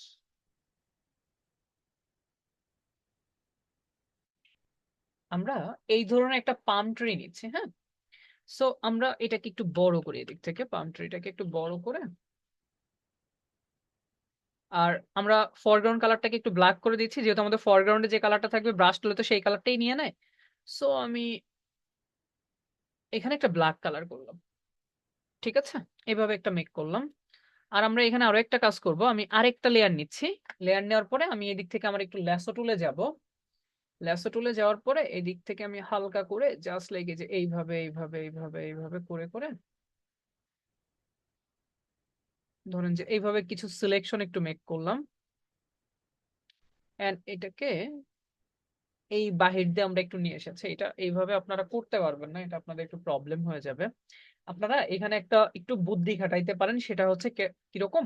আমরা এই ধরনের একটা পাম ট্রি নিচ্ছি। হ্যাঁ, সো আমরা এটাকে একটু বড় করে, এদিক থেকে পাম ট্রিটাকে একটু বড় করে, আর আমরা ফরগ্রাউন্ড কালারটাকে একটু ব্ল্যাক করে দিচ্ছি, যেহেতু আমাদের ফরগ্রাউন্ডে যে কালারটা থাকবে ব্রাশ টুলে তো সেই কালারটাই নিয়ে নেয়। সো আমি এখানে একটা ব্ল্যাক কালার করলাম, ঠিক আছে এভাবে একটা মেক করলাম। আর আমরা এখানে আরো একটা কাজ করব, আমি আরেকটা লেয়ার নিচ্ছি। লেয়ার নেওয়ার পরে আমি এদিক থেকে আমার একটু ল্যাসো টুলে যাব, ল্যাসো টুলে যাওয়ার পরে এদিক থেকে আমি হালকা করে জাস্ট লেগে যে এইভাবে এইভাবে এইভাবে এইভাবে করে করে ধরেন যে এইভাবে কিছু সিলেকশন একটু মেক করলাম। এন্ড এটাকে এই বাহির দিয়ে আমরা একটু নিয়ে এসেছি, এটা এইভাবে আপনারা করতে পারবেন না, এটা আপনাদের একটু প্রবলেম হয়ে যাবে। আপনারা এখানে একটা একটু বুদ্ধি খাটাইতে পারেন, সেটা হচ্ছে কিরকম,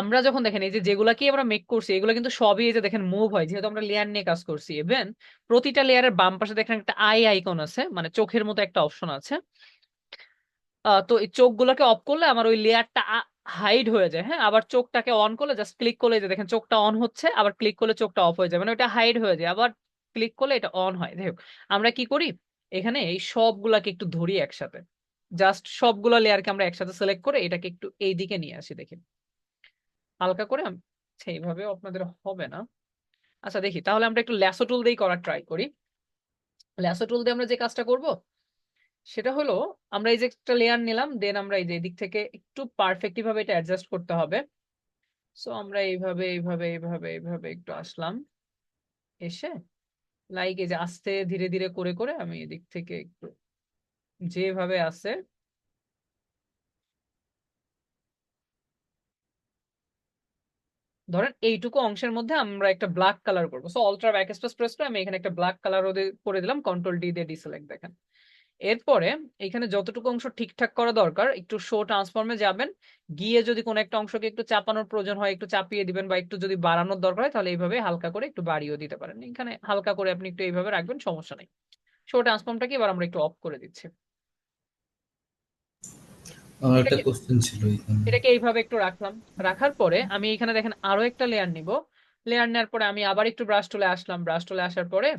আমরা যখন দেখেন এই যে যেগুলা কি আমরা মেক করছি এগুলো কিন্তু সবই এই যে দেখেন মুভ হয়, যেহেতু আমরা লেয়ার নিয়ে কাজ করছি। ইভেন প্রতিটা লেয়ারের বাম পাশে দেখেন একটা আই আইকন আছে, মানে চোখের মতো একটা অপশন আছে। তো এই চোখগুলোকে অফ করলে আমার ওই লেয়ারটা হাইড হয়ে যায়। হ্যাঁ, আবার চোখটাকে অন করলে জাস্ট ক্লিক করলে যে দেখেন চোখটা অন হচ্ছে, আবার ক্লিক করলে চোখটা অফ হয়ে যায়, মানে ওটা হাইড হয়ে যায়, আবার ক্লিক করলে এটা অন হয়। দেখো আমরা কি করি, এখানে এই সবগুলাকে একটু ধরি একসাথে, জাস্ট সবগুলা লেয়ারকে আমরা একসাথে সিলেক্ট করে এটাকে একটু এই দিকে নিয়ে আসি, দেখি হালকা করে সেইভাবেও আপনাদের হবে না। আচ্ছা দেখি তাহলে আমরা একটু ল্যাসো টুল দিয়েই করার ট্রাই করি। ল্যাসো টুল দিয়ে আমরা যে কাজটা করব, সেটা হলো আমরা এই যে একটা লেয়ার নিলাম, দেন আমরা এই যে এদিক থেকে একটু পারফেক্টলি ভাবে এটা অ্যাডজাস্ট করতে হবে। সো আমরা এইভাবে এইভাবে এইভাবে এইভাবে একটু আসলাম, এসে লাইক এই যে আস্তে ধীরে ধীরে করে করে আমি এদিক থেকে একটু যেভাবে আছে ধরেন এইটুকু অংশের মধ্যে আমরা একটা ব্ল্যাক কালার করবো। সো অল্ট্রা ব্যাক স্পেস প্রেস করে আমি এখানে একটা ব্ল্যাক কালার করে দিলাম, কন্ট্রোল ডি দিয়ে ডিসেলেক্ট। দেখেন এরপরে এখানে যতটুকু অংশ ঠিকঠাক করা দরকার একটু শো ট্রান্সফর্মে যাবেন, গিয়ে যদি কোনো একটা অংশকে একটু চাপানোর প্রয়োজন হয় একটু চাপিয়ে দিবেন, বা একটু যদি বাড়ানোর দরকার হয় তাহলে এইভাবে হালকা করে একটু বাড়িয়েও দিতে পারেন। এখানে হালকা করে আপনি একটু এইভাবে রাখবেন, সমস্যা নেই। শো ট্রান্সফর্মটাকে এবার আমরা একটু অফ করে দিচ্ছি। আমার একটা এটাকে কোশ্চেন ছিল এখানে। এটাকে এইভাবে একটু রাখলাম। রাখার পরে আমি এখানে দেখেন আরো একটা লেয়ার নিব। লেয়ার নেওয়ার পরে আমি আবার একটু ব্রাশ টুলে আসলাম, ব্রাশ টুলে আসার পরে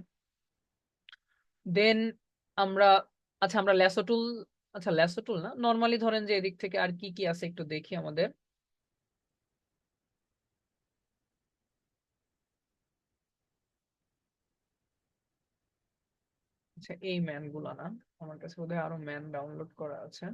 দেন আমরা আচ্ছা আমরা ল্যাসো টুল, আচ্ছা ল্যাসো টুল না, নর্মালি ধরেন যে এদিক থেকে আর কি কি আছে একটু দেখি আমাদের। আচ্ছা এই ম্যান গুলা না, আমার কাছে বোধহয় আরো ম্যান ডাউনলোড করা আছে।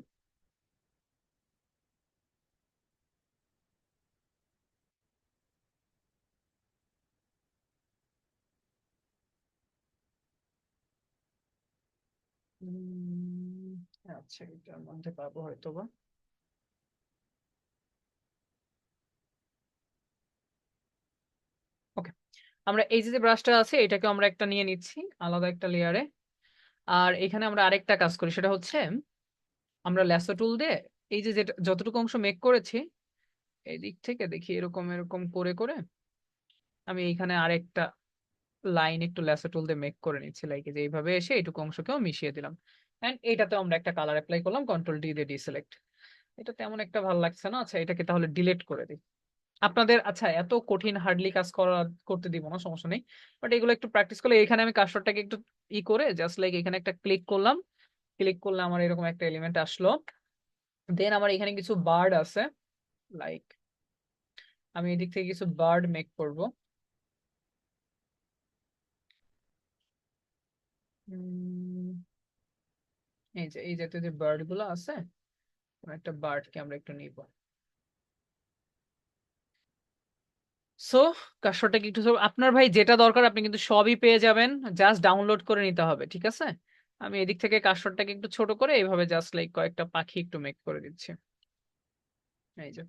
উম, আচ্ছা এটার মধ্যে পাবো হয়তো বা। ওকে, আমরা এই যে ব্রাশটা আছে এটাকে আমরা একটা নিয়ে নিচ্ছি আলাদা একটা লেয়ারে। আর এখানে আমরা আরেকটা কাজ করি, সেটা হচ্ছে আমরা ল্যাসো টুল দিয়ে এই যে যেটা যতটুকু অংশ মেক করেছি এই দিক থেকে দেখি এরকম এরকম করে করে আমি এইখানে আরেকটা লাইন একটু ল্যাসো টুল দিয়ে মেক করে নিচ্ছি, লাইক যে এইভাবে এসে এইটুকু অংশকেও মিশিয়ে দিলাম। এন্ড এইটাতেও আমরা একটা কালার অ্যাপ্লাই করলাম, কন্ট্রোল ডি দিয়ে ডিসিলেক্ট। এটা তেমন একটা ভালো লাগছে না, আচ্ছা এটাকে তাহলে ডিলিট করে দিই। আপনাদের আচ্ছা এত কঠিন হার্ডলি কাজ করতে দিব না, সমস্যা নেই। বাট এগুলো একটু প্র্যাকটিস করলে এখানে আমি কার্সরটাকে একটু করে জাস্ট লাইক এখানে একটা ক্লিক করলাম, ক্লিক করলে আমার এরকম একটা এলিমেন্ট আসলো। দেন আমার এখানে কিছু বার্ড আছে, লাইক আমি এদিক থেকে কিছু বার্ড মেক করব। এই যে এই জাতীয় যে বার্ড গুলো আছে, কোনো একটা বার্ডকে আমরা একটু নিব। সো কার্সরটা কি একটু আপনার ভাই যেটা দরকার আপনি কিন্তু সবই পেয়ে যাবেন, জাস্ট ডাউনলোড করে নিতে হবে, ঠিক আছে? আমি এদিক থেকে কার্সরটাকে একটু ছোট করে এইভাবে জাস্ট লাইক কয়েকটা পাখি একটু মেক করে দিচ্ছি। এই যে,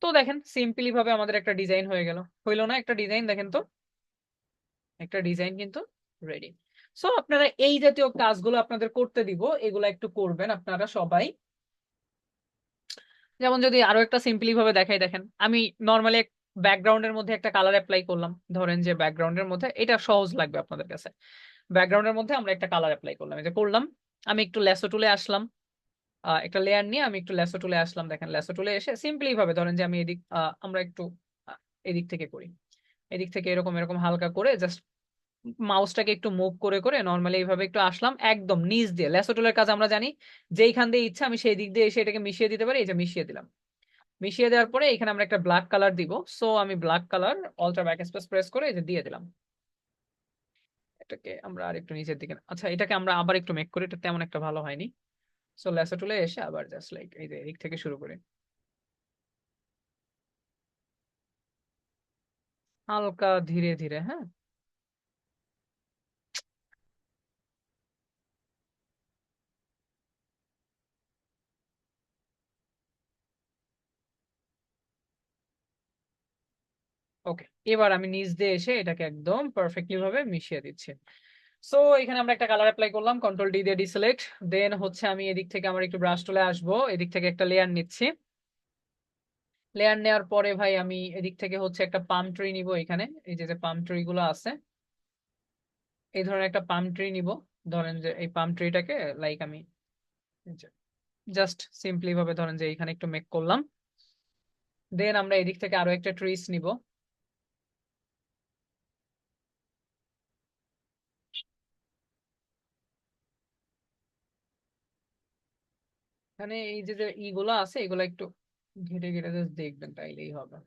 তো দেখেন সিম্পলি ভাবে আমাদের একটা ডিজাইন হয়ে গেল, হইলো না একটা ডিজাইন? দেখেন তো একটা ডিজাইন কিন্তু রেডি। সো আপনারা এই জাতীয় কাজগুলো আপনাদের করতে দিব, এগুলো একটু করবেন আপনারা সবাই। যেমন যদি আরো একটা সিম্পলি ভাবে দেখাই, দেখেন আমি নর্মালি ব্যাকগ্রাউন্ডের মধ্যে একটা কালার অ্যাপ্লাই করলাম। ধরেন যে ব্যাকগ্রাউন্ডের মধ্যে এটা সহজ লাগবে আপনাদের কাছে, ব্যাকগ্রাউন্ডের মধ্যে আমরা একটা কালার অ্যাপ্লাই করলাম, এই যে করলাম। আমি একটু ল্যাসো টুলে আসলাম, একটা লেয়ার নিয়ে আমি একটু ল্যাসো টুলে আসলাম। দেখেন ল্যাসো টুলে এসে সিম্পলি ভাবে ধরেন যে আমি এদিক আমরা একটু এদিক থেকে করি, এদিক থেকে এরকম এরকম হালকা করে জাস্ট মাউসটাকে একটু মুভ করে করে নর্মালি এইভাবে একটু আসলাম একদম নিচ দিয়ে। ল্যাসো টুলের কাজ আমরা জানি, যেইখান দিয়ে ইচ্ছা আমি সেই দিক দিয়ে এসে এটাকে মিশিয়ে দিতে পারি। এই যে মিশিয়ে দিলাম, মিশিয়ে দেওয়ার পরে এখানে আমরা একটা ব্ল্যাক কালার দিব। সো আমি black colour অল্ট্রা back space press করে এই যে দিয়ে দিলাম। এটাকে আমরা আর একটু নিচের দিকে, আচ্ছা এটাকে আমরা আবার একটু মেক করি, এটা তেমন একটা ভালো হয়নি। সো ল্যাসো টুলে এসে আবার জাস্ট লাইক এই যে এদিক থেকে শুরু করি, হালকা ধীরে ধীরে। হ্যাঁ, ওকে, এবার আমি নিচ দিয়ে এসে এটাকে একদম পারফেক্টলি ভাবে মিশিয়ে দিচ্ছি। সো এখানে আমরা একটা কালার অ্যাপ্লাই করলাম, কন্ট্রোল ডি দিয়ে ডিসিলেক্ট। দেন হচ্ছে আমি এদিক থেকে আমার একটু ব্রাশ টুলে আসবো, এদিক থেকে একটা লেয়ার নিচ্ছি। লেয়ার নেওয়ার পরে ভাই আমি এদিক থেকে হচ্ছে একটা পাম ট্রি নিব। এখানে এই যে যে পাম ট্রি গুলো আছে, এই ধরনের একটা পাম ট্রি নিব। ধরেন যে এই পাম ট্রিটাকে লাইক আমি জাস্ট সিম্পলি ভাবে ধরেন যে এখানে একটু মেক করলাম। দেন আমরা এদিক থেকে আরো একটা ট্রিস নিব। এখানে এই যে যে ইগুলো আছে এগুলো একটু ঘেটে ঘেটে জাস্ট দেখবেন, তাইলেই হবে।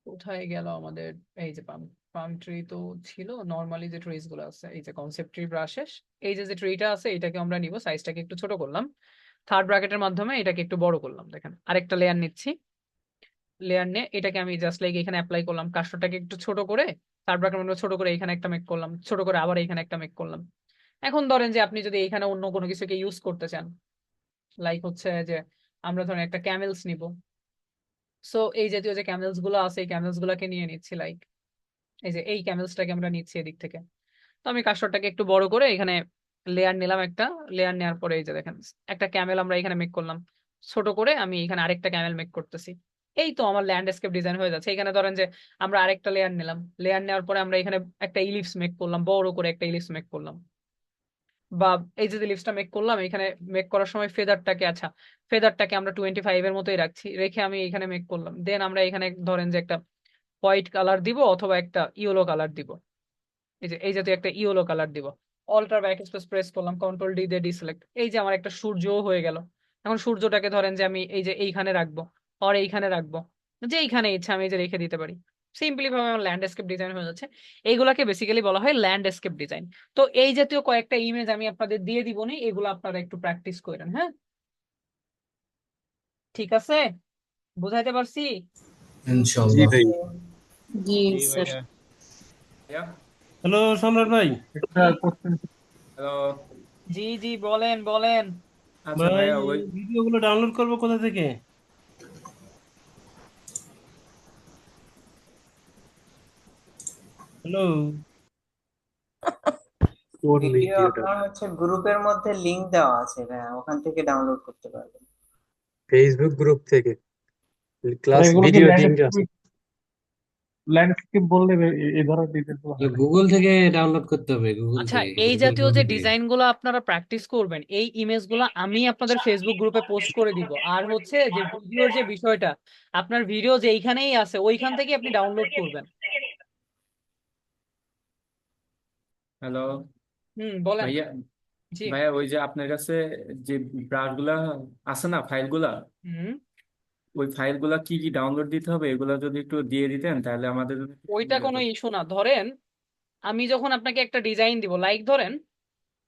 কোথায় গেল আমাদের এই যে পাম পাম ট্রি তো ছিল, নর্মালি যে ট্রিজ গুলো আছে, এই যে কনসেপ্ট ট্রি ব্রাশেস, এই যে ট্রিটা আছে এটাকে আমরা নিব, সাইজটাকে একটু ছোট করলাম, থার্ড ব্র্যাকেটের মাধ্যমে এটাকে একটু বড় করলাম। দেখেন আরেকটা লেয়ার নিচ্ছি, লেয়ার নিয়ে এটাকে আমি জাস্ট লাইক এখানে অ্যাপ্লাই করলাম, কার্সরটাকে একটু ছোট করে থার্ড ব্র্যাকেটের মধ্যে ছোট করে এখানে একটা মেক করলাম, ছোট করে আবার এখানে একটা মেক করলাম। এখন ধরেন যে আপনি যদি এখানে অন্য কোনো কিছুকে ইউজ করতে চান, লাইক হচ্ছে যে আমরা ধরেন একটা ক্যামেলস নিব, সো এই জাতীয় যে ক্যামেলস গুলো আছে এই ক্যামেলস গুলাকে নিয়ে নিচ্ছি, লাইক এই যে এই ক্যামেলসটাকে আমরা নিচ্ছি এদিক থেকে। তো আমি কার্সরটাকে একটু বড় করে এখানে লেয়ার নিলাম, একটা লেয়ার নেওয়ার পরে এই যে দেখেন একটা ক্যামেল আমরা এখানে মেক করলাম, ছোট করে আমি এখানে আরেকটা ক্যামেল মেক করতেছি। এই তো আমার ল্যান্ডস্কেপ ডিজাইন হয়ে যাচ্ছে। এখানে ধরেন যে আমরা আরেকটা লেয়ার নিলাম, লেয়ার নেওয়ার পরে আমরা এখানে একটা ইলিপস মেক করলাম, বড় করে একটা ইলিপস মেক করলাম, বা এই যে ইলিপসটা মেক করলাম এখানে মেক করার সময় ফেদারটাকে, আচ্ছা ফেদারটাকে আমরা 25 এর মতোই রাখছি, রেখে আমি এখানে মেক করলাম। দেন আমরা এখানে ধরেন যে একটা হোয়াইট কালার দিব অথবা একটা ইয়েলো কালার দিব, এই জাতীয় একটা ইয়েলো কালার দিব। অল্টার ব্যাকস্পেস প্রেস করলাম, কন্ট্রোল ডি দিয়ে ডিসিলেক্ট, এই যে আমার একটা সূর্য হয়ে গেল। এখন সূর্যটাকে ধরেন যে আমি এই যে এইখানে রাখবো, আর এইখানে রাখবো, যে এইখানে ইচ্ছা আমি এই যে রেখে দিতে পারি। সিম্পলি ভাবে আমার ল্যান্ডস্কেপ ডিজাইন হয়ে যাচ্ছে। এইগুলাকে বেসিক্যালি বলা হয় ল্যান্ডস্কেপ ডিজাইন। তো এই জাতীয় কয়েকটা ইমেজ আমি আপনাদের দিয়ে দিব, নি এগুলো আপনারা একটু প্র্যাকটিস করেন। হ্যাঁ, ঠিক আছে, বুঝাইতে পারছি? জি ইনশাআল্লাহ। ভাই। জি স্যার। হ্যালো সম্রাট ভাই। হ্যালো। জি জি, বলেন বলেন। আচ্ছা ভাই ভাইয়া, ওই ভিডিওগুলো ডাউনলোড করবো কোথা থেকে? হ্যালো। কোন লিঙ্ক ভিডিও দিয়ে আপনার হচ্ছে গ্রুপের মধ্যে লিংক দেওয়া আছে, ভাইয়া ওখান থেকে ডাউনলোড করতে পারবেন। ফেসবুক গ্রুপ থেকে ক্লাস ভিডিও লিঙ্ক আছে। গুগল থেকে ডাউনলোড করতে হবে, গুগল আচ্ছা, থেকে, এই গুগল জাতীয় যে ক্রোম থেকে। ডিজাইন গুলো আপনারা প্র্যাকটিস করবেন, এই ইমেজ গুলো আমি আপনাদের ফেসবুক গ্রুপে পোস্ট করে দিব। আর হচ্ছে যে ভিডিওর যে বিষয়টা, আপনার ভিডিও যে এইখানেই আছে ওইখান থেকে আপনি ডাউনলোড করবেন। হ্যালো বলেন। ভাইয়া। জি। ভাইয়া, ওই যে আপনার কাছে যে ব্রাশ গুলা আছে না, ফাইল গুলা, হুম ওই ফাইল গুলা কি কি ডাউনলোড দিতে হবে এগুলা যদি একটু দিয়ে দিতেন তাহলে আমাদের জন্য একটু ওইটা সুবিধা কোনো হতো। ইস্যু না। ধরেন আমি যখন আপনাকে একটা ডিজাইন দিব, লাইক ধরেন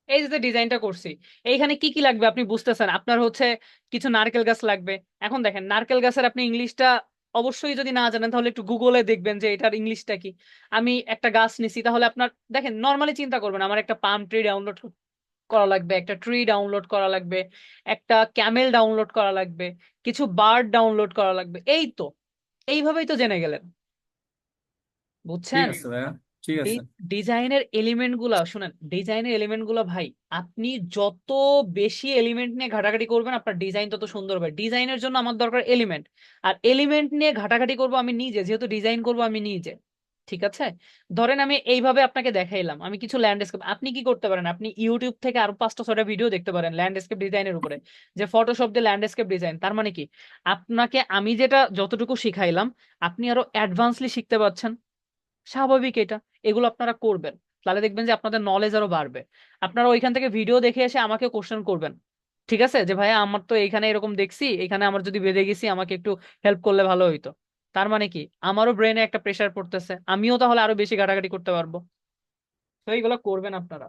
এই যে ডিজাইনটা করছি, এইখানে কি কি লাগবে আপনি বুঝতেছেন। আপনার হচ্ছে কিছু নারকেল গাছ লাগবে। এখন দেখেন নারকেল গাছের আপনি ইংলিশটা অবশ্যই যদি না জানেন তাহলে একটু গুগলে দেখবেন যে এটার ইংলিশটা কি। আমি একটা গাছ নিছি, তাহলে আপনার দেখেন নর্মালি চিন্তা করবেন আমার একটা পাম ট্রি ডাউনলোড করা লাগবে, একটা ট্রি ডাউনলোড করা লাগবে, একটা ক্যামেল ডাউনলোড করা লাগবে, কিছু বার্ড ডাউনলোড করা লাগবে। এই তো এইভাবেই তো জেনে গেলেন, ঠিক বুঝছেন? আছে ভাইয়া, ঠিক আছে। ডিজাইনের এলিমেন্ট গুলা শুনেন, ডিজাইনের এলিমেন্ট গুলা ভাই, আপনি যত বেশি এলিমেন্ট নিয়ে ঘাটাঘাটি করবেন আপনার ডিজাইন তত সুন্দর হবে। ডিজাইনের জন্য আমার দরকার এলিমেন্ট, আর এলিমেন্ট নিয়ে ঘাটাঘাটি করব আমি নিজে, যেহেতু ডিজাইন করব আমি নিজে। ঠিক আছে, ধরেন আমি এইভাবে আপনাকে দেখাইলাম আমি কিছু ল্যান্ডস্কেপ, আপনি কি করতে পারেন, আপনি ইউটিউব থেকে আরো 5টা 6টা ভিডিও দেখতে পারেন ল্যান্ডস্কেপ ডিজাইনের উপরে, যে ফটোশপ দিয়ে ল্যান্ডস্কেপ ডিজাইন। তার মানে কি, আপনাকে আমি যেটা যতটুকু শিখাইলাম আপনি আরো অ্যাডভান্সলি শিখতে পারছেন। স্বাভাবিক এটা, এগুলো আপনারা করবেন, তাহলে দেখবেন যে আপনাদের নলেজ আরো বাড়বে। আপনারা ওইখান থেকে ভিডিও দেখে এসে আমাকে কোশ্চেন করবেন, ঠিক আছে, যে ভাইয়া আমার তো এখানে এরকম দেখছি, এখানে আমার যদি বেঁধে গেছি আমাকে একটু হেল্প করলে ভালো হইতো। তার মানে কি, আমারও ব্রেনে একটা প্রেসার পড়তেছে, আমিও তাহলে আরো বেশি ঘাটাঘাটি করতে পারবো। তো এইগুলো করবেন আপনারা।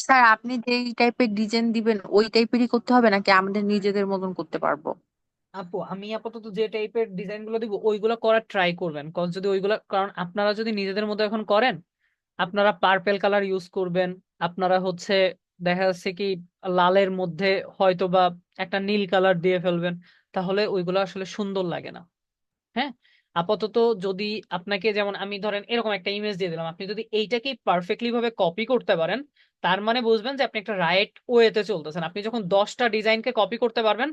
স্যার আপনি যেই টাইপের ডিজাইন দিবেন ওই টাইপেরই করতে হবে নাকি আমাদের নিজেদের মতন করতে পারবো? আপু আমি আপাতত যে টাইপের ডিজাইন গুলো দিব ওইগুলো করার ট্রাই করবেন, কারণ যদি ওইগুলো, কারণ আপনারা যদি নিজেদের মতো এখন করেন, আপনারা পার্পেল কালার ইউজ করবেন, আপনারা হচ্ছে দেখা যাচ্ছে কি লালের মধ্যে হয়তো বা একটা নীল কালার দিয়ে ফেলবেন, তাহলে ওইগুলো আসলে সুন্দর লাগে না। হ্যাঁ, আপাতত যদি আপনাকে, যেমন আমি ধরেন এরকম একটা ইমেজ দিয়ে দিলাম, আপনি যদি এইটাকে পারফেক্টলি ভাবে কপি করতে পারেন তার মানে বুঝবেন যে আপনি একটা রাইট ওয়েতে চলতেছেন। আপনি যখন 10টা ডিজাইনকে কপি করতে পারবেন